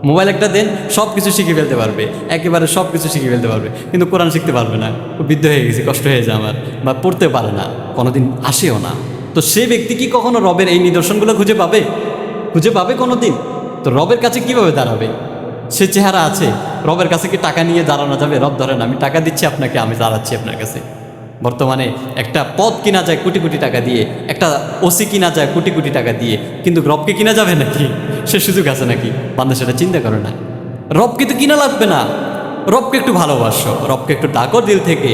S1: মোবাইল একটা দেন, সব কিছু শিখে ফেলতে পারবে, একেবারে সব কিছু শিখে ফেলতে পারবে, কিন্তু কোরআন শিখতে পারবে না। বৃদ্ধ হয়ে গেছে, কষ্ট হয়ে যায় আমার, বা পড়তে পারে না, কোনোদিন আসেও না। তো সে ব্যক্তি কি কখনো রবের এই নিদর্শনগুলো খুঁজে পাবে? খুঁজে পাবে কোনো দিন? তো রবের কাছে কিভাবে দাঁড়াবে? সে চেহারা আছে, রবের কাছে কি টাকা নিয়ে দাঁড়ানো যাবে? রব ধরেন আমি টাকা দিচ্ছি আপনাকে, আমি দাঁড়াচ্ছি আপনার কাছে। বর্তমানে একটা পদ কিনা যায় কোটি কোটি টাকা দিয়ে, একটা ওসি কিনা যায় কোটি কোটি টাকা দিয়ে, কিন্তু রবকে কিনা যাবে নাকি? সে সুযোগ আছে নাকি? বান্দা সেটা চিন্তা করে না। রবকে তো কিনা লাগবে না, রবকে একটু ভালোবাসো, রবকে একটু ডাকো দিল থেকে,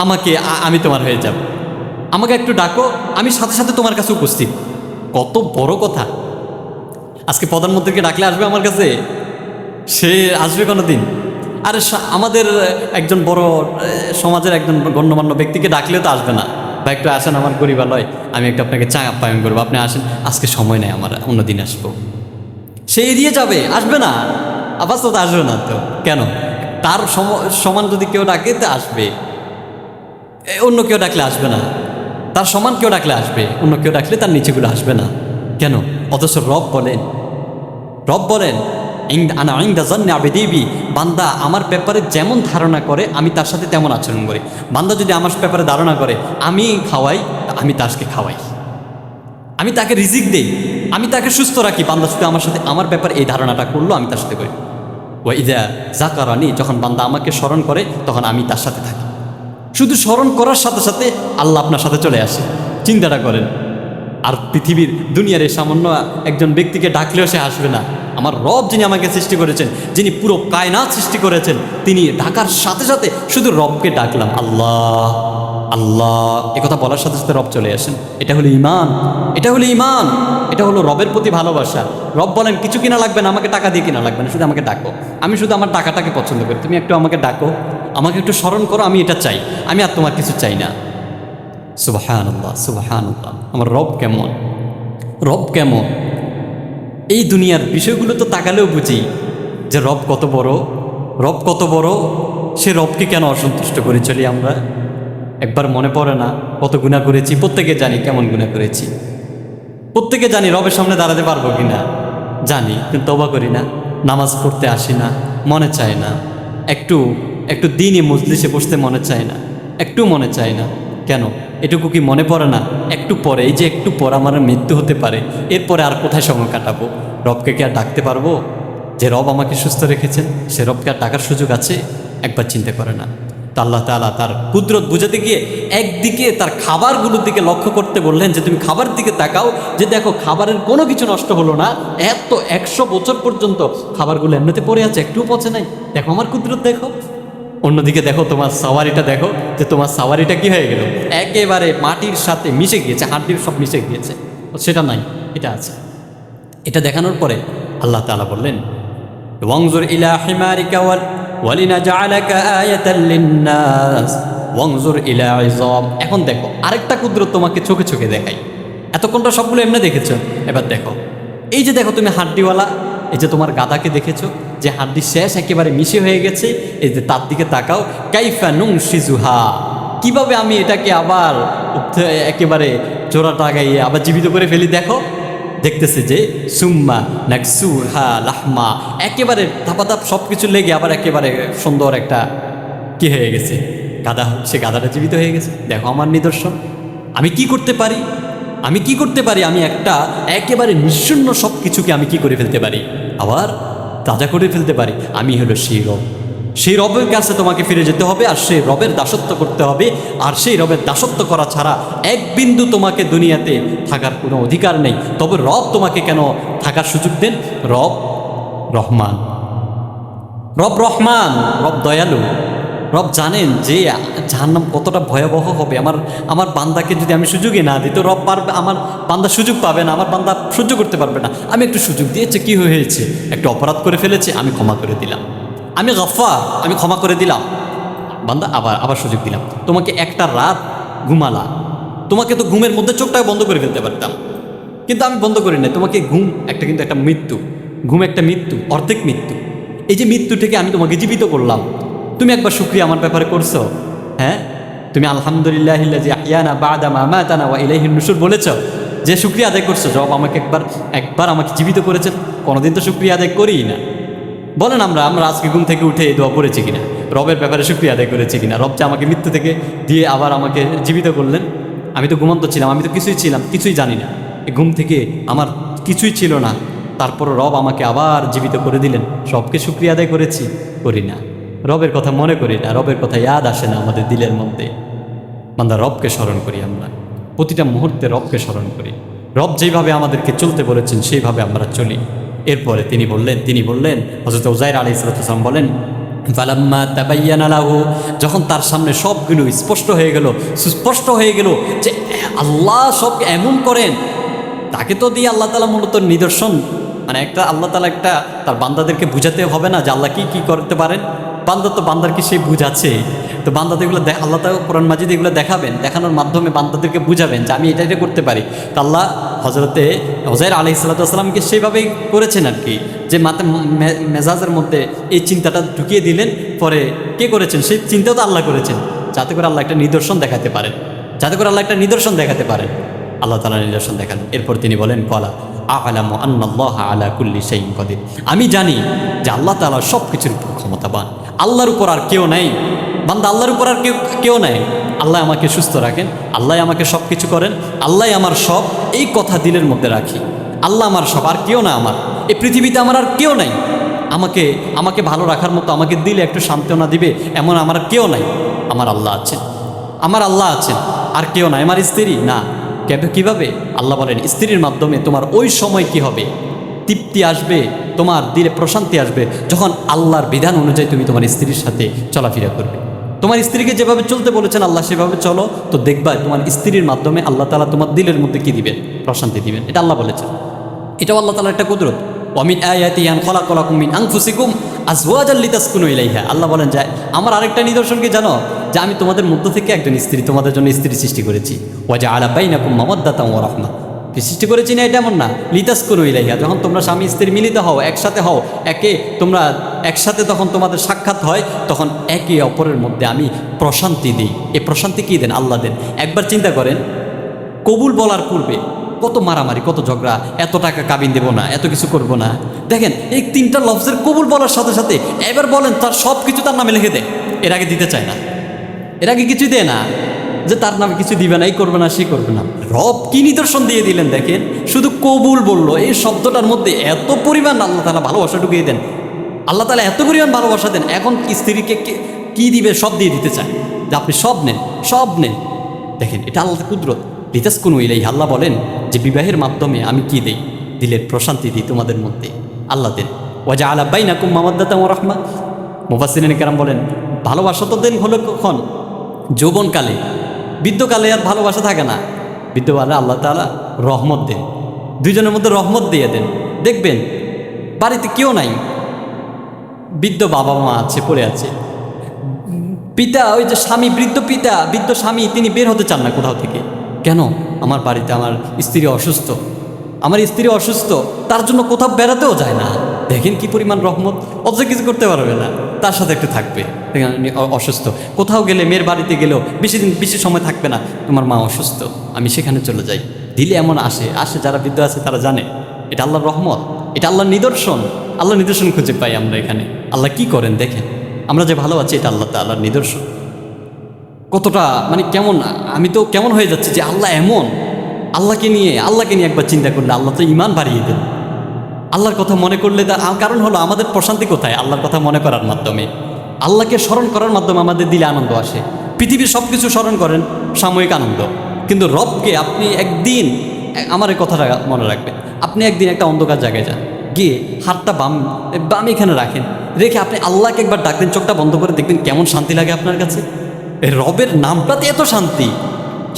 S1: আমাকে আমি তোমার হয়ে যাব, আমাকে একটু ডাকো, আমি সাথে সাথে তোমার কাছে উপস্থিত। কত বড় কথা! আজকে প্রধানমন্ত্রীকে ডাকলে আসবে আমার কাছে? সে আসবে কোনো দিন? আরে আমাদের একজন বড় সমাজের একজন গণ্যমান্য ব্যক্তিকে ডাকলেও তো আসবে না। বা একটু আসেন আমার গরিবালয়, আমি একটু আপনাকে চা আপ্যায়ন করবো, আপনি আসেন, আজকে সময় নেই আমার, অন্যদিন আসবো। সে এড়িয়ে যাবে, আসবে না, আপাতত আসবে না। তো কেন? তার সমান যদি কেউ ডাকে তো আসবে, অন্য কেউ ডাকলে আসবে না। তার সমান কেউ ডাকলে আসবে, অন্য কেউ ডাকলে তার নিচেগুলো আসবে না। কেন? অথচ রব বলেন, রব বলেন আনা ইনদা যান্নি আবদি বি, বান্দা আমার ব্যাপারে যেমন ধারণা করে আমি তার সাথে তেমন আচরণ করি। বান্দা যদি আমার ব্যাপারে ধারণা করে আমি খাওয়াই, আমি তাকে খাওয়াই, আমি তাকে রিজিক দেই, আমি তাকে সুস্থ রাখি, বান্দা শুধু আমার সাথে আমার ব্যাপারে এই ধারণাটা করলো, আমি তার সাথে করি। ওয়া ইযা যাকারানি, যখন বান্দা আমাকে স্মরণ করে তখন আমি তার সাথে থাকি। শুধু স্মরণ করার সাথে সাথে আল্লাহ আপনার সাথে চলে আসে, চিন্তাটা করেন। আর পৃথিবীর দুনিয়ার এই সামান্য একজন ব্যক্তিকে ডাকলেও সে আসবে না। আমার রব যিনি আমাকে সৃষ্টি করেছেন, যিনি পুরো কায়নাত সৃষ্টি করেছেন, তিনি ডাকার সাথে সাথে শুধু রবকে ডাকলাম, আল্লাহ আল্লাহ, একথা বলার সাথে সাথে রব চলে আসেন। এটা হলো ঈমান, এটা হলো ঈমান, এটা হলো রবের প্রতি ভালোবাসা। রব বলেন কিছু কিনা লাগবে না, আমাকে টাকা দিয়ে কিনা লাগবে না, শুধু আমাকে ডাকো, আমি শুধু আমার টাকাটাকে পছন্দ করি, তুমি একটু আমাকে ডাকো, আমাকে একটু স্মরণ করো, আমি এটা চাই, আমি আর তোমার কিছু চাই না। সুবহানাল্লাহ, সুবহানাল্লাহ। আমার রব কেমন, রব কেমন! এই দুনিয়ার বিষয়গুলো তো তাকালেও বুঝি যে রব কত বড়, রব কত বড়। সে রবকে কেন অসন্তুষ্ট করে চলি আমরা? একবার মনে পড়ে না কত গুনাহ করেছি? প্রত্যেকে জানি কেমন গুনাহ করেছি, প্রত্যেকে জানি রবের সামনে দাঁড়াতে পারবো কিনা জানি, কিন্তু তওবা করি না, নামাজ পড়তে আসি না, মনে চায় না, একটু একটু দিনই মজলিসে বসতে মনে চায় না, একটু মনে চায় না। কেন এটুকু কি মনে পড়ে না? একটু পরে, এই যে একটু পর আমার মৃত্যু হতে পারে, এরপরে আর কোথায় সময় কাটাবো? রবকে কি আর ডাকতে পারবো? যে রব আমাকে সুস্থ রেখেছেন, সে রবকে আর ডাকার সুযোগ আছে? একবার চিন্তা করে না। তো আল্লাহ তাআলা তার কুদরত বুঝাতে গিয়ে একদিকে তার খাবারগুলোর দিকে লক্ষ্য করতে বললেন যে তুমি খাবার দিকে তাকাও, যে দেখো খাবারের কোনো কিছু নষ্ট হলো না, এত 100 বছর পর্যন্ত খাবারগুলো এমনিতে পড়ে আছে, একটুও পচে নাই, দেখো আমার কুদরত দেখো। অন্যদিকে দেখো তোমার সাওয়ারিটা, দেখো যে তোমার সাওয়ারিটা কি হয়ে গেল, একেবারে মাটির সাথে মিশে গিয়েছে, হাড্ডির সব মিশে গিয়েছে, সেটা নাই, এটা আছে। এটা দেখানোর পরে আল্লাহ তাআলা বললেন ওয়ানজুর ইলা হিমারিকা ওয়ালিনাজআলাকা আয়াতাল লিন্নাস ওয়ানজুর ইলা ইযাম। এখন দেখো আরেকটা কুদরত তোমাকে চোখে চোখে দেখাই। এতক্ষণটা সবগুলো এমনি দেখেছো, এবার দেখো এই যে দেখো তুমি হাড্ডিওয়ালা, এই যে তোমার গাদাকে দেখেছো যে হাড্ডি শেষ একেবারে মিশে হয়ে গেছে, এই যে তার দিকে তাকাও, কাইফা নুনশিজুহা, কিভাবে আমি এটাকে আবার একেবারে জোড়া টাগাইয়ে আবার জীবিত করে ফেলি। দেখো দেখতেছে যে সুম্মা নাকসুহা লাহমা, একেবারে ধাপাধাপ সব কিছু লেগে আবার একেবারে সুন্দর একটা কি হয়ে গেছে, গাদা, সে গাদাটা জীবিত হয়ে গেছে। দেখো আমার নিদর্শন, আমি কি করতে পারি, আমি কি করতে পারি, আমি একটা একেবারে নিঃশূন্য সব কিছুকে আমি কি করে ফেলতে পারি, আবার তাজা করে ফেলতে পারি। আমি হলো সেই রব, সেই রবের কাছে তোমাকে ফিরে যেতে হবে, আর সেই রবের দাসত্ব করতে হবে। আর সেই রবের দাসত্ব করা ছাড়া এক বিন্দু তোমাকে দুনিয়াতে থাকার কোনো অধিকার নেই। তবে রব তোমাকে কেন থাকার সুযোগ দেন? রব রহমান, রব রহমান, রব দয়ালু। রব জানেন যে জাহান্নাম কতটা ভয়াবহ হবে। আমার বান্দাকে যদি আমি সুযোগই না দিই তো রব পারবে, আমার বান্দা সুযোগ পাবে না, আমার বান্দা সহ্য করতে পারবে না। আমি একটু সুযোগ দিয়েছে, কি হয়েছে, একটু অপরাধ করে ফেলেছে, আমি ক্ষমা করে দিলাম, আমি গফফার, আমি ক্ষমা করে দিলাম, বান্দা আবার সুযোগ দিলাম। তোমাকে একটা রাত ঘুমালা, তোমাকে তো ঘুমের মধ্যে চোখটাকে বন্ধ করে ফেলতে পারতাম, কিন্তু আমি বন্ধ করি নাই। তোমাকে ঘুম একটা, কিন্তু একটা মৃত্যু, ঘুম একটা মৃত্যু, অর্ধেক মৃত্যু। এই যে মৃত্যু থেকে আমি তোমাকে জীবিত করলাম, তুমি একবার শুকরিয়া আমার ব্যাপারে করছো? হ্যাঁ, তুমি আলহামদুলিল্লাহিল্লাযী আহইয়ানা বা'দা মা আমাতানা ওয়া ইলাইহিন নুশুর বলেছো, যে শুকরিয়া আদায় করছো, জবাব আমাকে একবার আমাকে জীবিত করেছেন। কোনোদিন তো শুকরিয়া আদায় করিই না। বলেন আমরা আজকে ঘুম থেকে উঠে এই দোয়া পড়েছি কিনা, রবের ব্যাপারে শুকরিয়া আদায় করেছি কিনা, রব যে আমাকে মৃত্যু থেকে দিয়ে আবার আমাকে জীবিত করলেন। আমি তো ঘুমন্ত ছিলাম, আমি তো কিছুই ছিলাম, কিছুই জানি না, এই ঘুম থেকে আমার কিছুই ছিল না, তারপরও রব আমাকে আবার জীবিত করে দিলেন। সবকে শুকরিয়া আদায় করেছি? করি না। রবের কথা মনে করি না, রবের কথা ইয়াদ আসে না আমাদের দিলের মধ্যে। বান্দা রবকে স্মরণ করি, আমরা প্রতিটা মুহূর্তে রবকে স্মরণ করি। রব যেভাবে আমাদেরকে চলতে বলেছেন সেইভাবে আমরা চলি। এরপরে তিনি বললেন হযরত উযাইর আলাইহিস সালাম বলেন ফালাম্মা তাবায়্যানা লাহু, যখন তার সামনে সবগুলো স্পষ্ট হয়ে গেল, সুস্পষ্ট হয়ে গেল যে আল্লাহ সব এমন করেন, তাকে তো দিয়ে আল্লাহ তাআলা মূলত নিদর্শন, মানে একটা আল্লাহ তাআলা একটা তার বান্দাদেরকে বুঝাতে হবে না যে আল্লাহ কি করতে পারেন। বান্দার কি সেই বুঝাচ্ছে? তো বান্দাদের এগুলো আল্লাহ তাআলা কোরআন মাজিদে এগুলো দেখাবেন, দেখানোর মাধ্যমে বান্দাদেরকে বুঝাবেন যে আমি এটা করতে পারি। তো আল্লাহ হযরতে উযাইর আলাইহিস সালামকে সেইভাবেই করেছেন আর কি, যে মেজাজের মধ্যে এই চিন্তাটা ঢুকিয়ে দিলেন। পরে কে করেছেন? সেই চিন্তাও তো আল্লাহ করেছেন, যাতে করে আল্লাহ একটা নিদর্শন দেখাতে পারেন, আল্লাহ তাআলা নিদর্শন দেখালেন। এরপর তিনি বলেন ক্বালা আ'লামু আন্নাল্লাহা আলা কুল্লি শাইইন কাদির, আমি জানি যে আল্লাহ তাআলা সব কিছুর উপর ক্ষমতাবান, আল্লাহর উপর আর কেউ নাই। বান্দা আল্লাহর উপর আর কেউ নাই। আল্লাহ আমাকে সুস্থ রাখেন, আল্লাহ আমাকে সব কিছু করেন, আল্লাহ আমার সব, এই কথা দিলের মধ্যে রাখি। আল্লাহ আমার সব, আর কেউ না আমার এই পৃথিবীতে, আমার আর কেউ নাই। আমাকে ভালো রাখার মতো, আমাকে দিলে একটু সান্ত্বনা দিবে এমন আমার আর কেউ নাই। আমার আল্লাহ আছেন, আর কেউ নাই। আমার স্ত্রী না, কিভাবে? আল্লাহ বলেন স্ত্রীর মাধ্যমে তোমার ওই সময় কি হবে, তৃপ্তি আসবে, তোমার দিলে প্রশান্তি আসবে, যখন আল্লাহর বিধান অনুযায়ী তুমি তোমার স্ত্রীর সাথে চলাফেরা করবে। তোমার স্ত্রীকে যেভাবে চলতে বলেছেন আল্লাহ সেভাবে চলো, তো দেখবা তোমার স্ত্রীর মাধ্যমে আল্লাহ তাআলা তোমার দিলের মধ্যে কি দিবেন? প্রশান্তি দিবেন। এটা আল্লাহ বলেছেন, এটাও আল্লাহ তাআলার একটা কুদরত। ওয়ামিন আয়াতি আন খালাকালাকুম মিন আনফুসিকুম আজওয়াজাল লিতাসকুনু ইলাইহা, আল্লাহ বলেন যে আমার আরেকটা নিদর্শন কি জানো, যে আমি তোমাদের মধ্য থেকে একজন স্ত্রী, তোমাদের জন্য স্ত্রী সৃষ্টি করেছি। ওয়া জাআলা বাইনাকুম মাওয়াদ্দাতান ওয়া রাহমা, সৃষ্টি করেছি না এটা এমন না, লিতাসকুনু ইলাইহা, যখন তোমরা স্বামী স্ত্রী মিলিত হও, একসাথে হও, তোমরা একসাথে তখন তোমাদের সাক্ষাৎ হয়, তখন একে অপরের মধ্যে আমি প্রশান্তি দিই। এই প্রশান্তি কি দেন? আল্লাহ দেন। একবার চিন্তা করেন, কবুল বলার পূর্বে কত মারামারি, কত ঝগড়া, এত টাকা কাবিন দেব না, এত কিছু করব না। দেখেন এই তিনটা লফজের কবুল বলার সাথে সাথে এবার বলেন তার সব কিছু তার নামে লিখে দেয়। এর আগে দিতে চায় না, এর আগে কিছুই দেয় না। যে তার নামে কিছু দিবে না, এই করবে না, সে করবে না। রব কি নিদর্শন দিয়ে দিলেন দেখেন, শুধু কবুল বললো, এই শব্দটার মধ্যে এত পরিমাণ আল্লাহ তাআলা ভালোবাসা ঢুকিয়ে দেন। আল্লাহ তাআলা এত পরিমাণ ভালোবাসা দেন, এখন স্ত্রীকে কি দিবে সব দিয়ে দিতে চায়, যে আপনি সব নেন, সব নেন। দেখেন এটা আল্লাহর কুদরত। লিতাসকুনু ইলাইহি, আল্লাহ বলেন যে বিবাহের মাধ্যমে আমি কি দেই, দিলের প্রশান্তি দিই তোমাদের মধ্যে, আল্লাহ দেন। ওয়াজআলা বাইনাকুম মাওয়াদ্দাতান ওয়া রাহমা। মুফাসসিরিনে কেরাম বলেন ভালোবাসা তো দেন হলো কখন, যৌবনকালে। বৃদ্ধকালে আর ভালোবাসা থাকে না, বৃদ্ধকালে আল্লাহ তাআলা রহমত দেন, দুইজনের মধ্যে রহমত দিয়ে দেন। দেখবেন বাড়িতে কেউ নাই, বৃদ্ধ বাবা মা আছে, পড়ে আছে, পিতা ওই যে স্বামী, বৃদ্ধ পিতা, বৃদ্ধ স্বামী, তিনি বের হতে চান না কোথাও থেকে। কেন? আমার বাড়িতে আমার স্ত্রী অসুস্থ, আমার স্ত্রী অসুস্থ, তার জন্য কোথাও বেড়াতেও যায় না। দেখেন কি পরিমাণ রহমত, অথচ কিছু করতে পারবে না, তার সাথে একটু থাকবে। অসুস্থ, কোথাও গেলে, মেয়ের বাড়িতে গেলেও বেশি সময় থাকবে না, তোমার মা অসুস্থ, আমি সেখানে চলে যাই। দিলে এমন আসে, যারা বৃদ্ধ আছে তারা জানে এটা আল্লাহর রহমত, এটা আল্লাহর নিদর্শন। আল্লাহর নিদর্শন খুঁজে পাই আমরা এখানে। আল্লাহ কি করেন দেখেন, আমরা যে ভালো আছি এটা আল্লাহ তাআলার নিদর্শন। কতটা মানে কেমন, আমি তো কেমন হয়ে যাচ্ছি যে আল্লাহ এমন। আল্লাহকে নিয়ে একবার চিন্তা করলে আল্লাহ তো ঈমান বাড়িয়ে দেন। আল্লাহর কথা মনে করলে তার কারণ হলো আমাদের প্রশান্তি কোথায়? আল্লাহর কথা মনে করার মাধ্যমে, আল্লাহকে স্মরণ করার মাধ্যমে আমাদের দিলে আনন্দ আসে। পৃথিবীর সব কিছু স্মরণ করেন, সাময়িক আনন্দ, কিন্তু রবকে আপনি একদিন, আমার এই কথাটা মনে রাখবেন, আপনি একদিন একটা অন্ধকার জায়গায় যান, গিয়ে হাতটা বাম এখানে রাখেন, রেখে আপনি আল্লাহকে একবার ডাকবেন, চোখটা বন্ধ করে দেখবেন কেমন শান্তি লাগে আপনার কাছে। এই রবের নামটাতে এত শান্তি,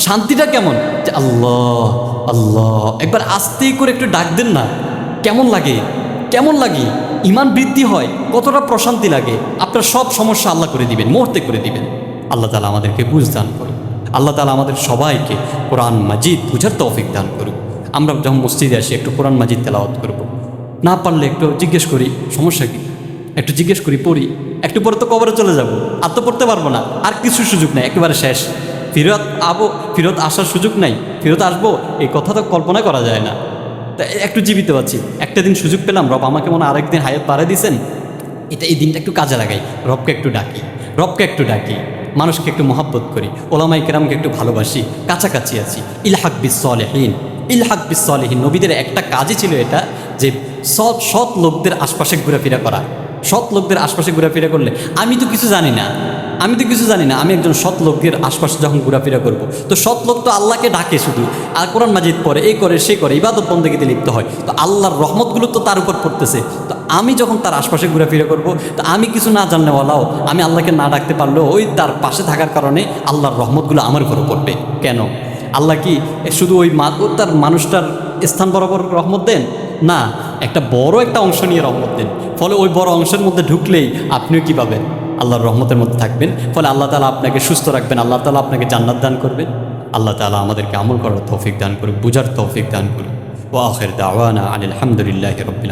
S1: শান্তিটা কেমন যে আল্লাহ আল্লাহ, একবার আস্তে করে একটু ডাক দেন না, কেমন লাগে, কেমন লাগে, ঈমান বৃদ্ধি হয়, কতটা প্রশান্তি লাগে। আপনার সব সমস্যা আল্লাহ করে দিবেন, মুহূর্তে করে দিবেন। আল্লাহ তাআলা আমাদেরকে বুঝ দান করুন। আল্লাহ তাআলা আমাদের সবাইকে কোরআন মাজিদ বুঝার তৌফিক দান করুন। আমরা যখন মসজিদে আসি একটু কোরআন মাজিদ তেলাওয়াত করব, না পারলে একটু জিজ্ঞেস করি সমস্যা কি, একটু জিজ্ঞেস করি, পড়ি, একটু পরে তো কবরে চলে যাব, আর তো পড়তে পারবো না, আর কিছু সুযোগ নেই, একেবারে শেষ, ফিরত আসার সুযোগ নাই, ফিরত আসবো এই কথা তো কল্পনা করা যায় না। তা একটু জীবিত আছি, একটা দিন সুযোগ পেলাম, রব আমাকে মনে আরেকদিন হায়াত বাড়ায় দিয়েছেন, এই দিনটা একটু কাজে লাগাই, রবকে একটু ডাকি, মানুষকে একটু মহাব্বত করি, ওলামাই কেরামকে একটু ভালোবাসি, কাছাকাছি আছি। ইলহাক বিস সলিহিন, নবীদের একটা কাজই ছিল এটা, যে সৎ লোকদের আশপাশে ঘোরাফেরা করা। সৎ লোকদের আশপাশে ঘোরাফেরা করলে, আমি তো কিছু জানি না, আমি একজন সৎ লোকের আশপাশে যখন ঘোরাফেরা করব, তো সৎ লোক তো আল্লাহকে ডাকে শুধু, আর কোরআন মাজিদ পড়ে, এই করে সে করে, ইবাদত বন্দেগীতে লিপ্ত হয়, তো আল্লাহর রহমতগুলো তো তার উপর পড়তেছে। তো আমি যখন তার আশপাশে ঘোরাফেরা করব, তো আমি কিছু না জানলেওয়ালাও, আমি আল্লাহকে না ডাকতে পারলেও ওই তার পাশে থাকার কারণে আল্লাহর রহমতগুলো আমার উপরে পড়বে। কেন? আল্লাহ কি শুধু ওই তার মানুষটার স্থান বরাবর রহমত দেন? না, একটা বড় একটা অংশ নিয়ে রহমত দেন। ফলে ওই বড় অংশের মধ্যে ঢুকলেই আপনিও কী পাবেন? আল্লাহর রহমতের মধ্যে থাকবেন। ফলে আল্লাহ তাআলা আপনাকে সুস্থ রাখবেন, আল্লাহ তাআলা আপনাকে জান্নাত দান করবেন। আল্লাহ তাআলা আমাদেরকে আমল করার তৌফিক দান করুন, বুঝার তৌফিক দান করুন। ওয়া আখির দাওয়ানা আনিল হামদুলিল্লাহি রাব্বিল আলামিন।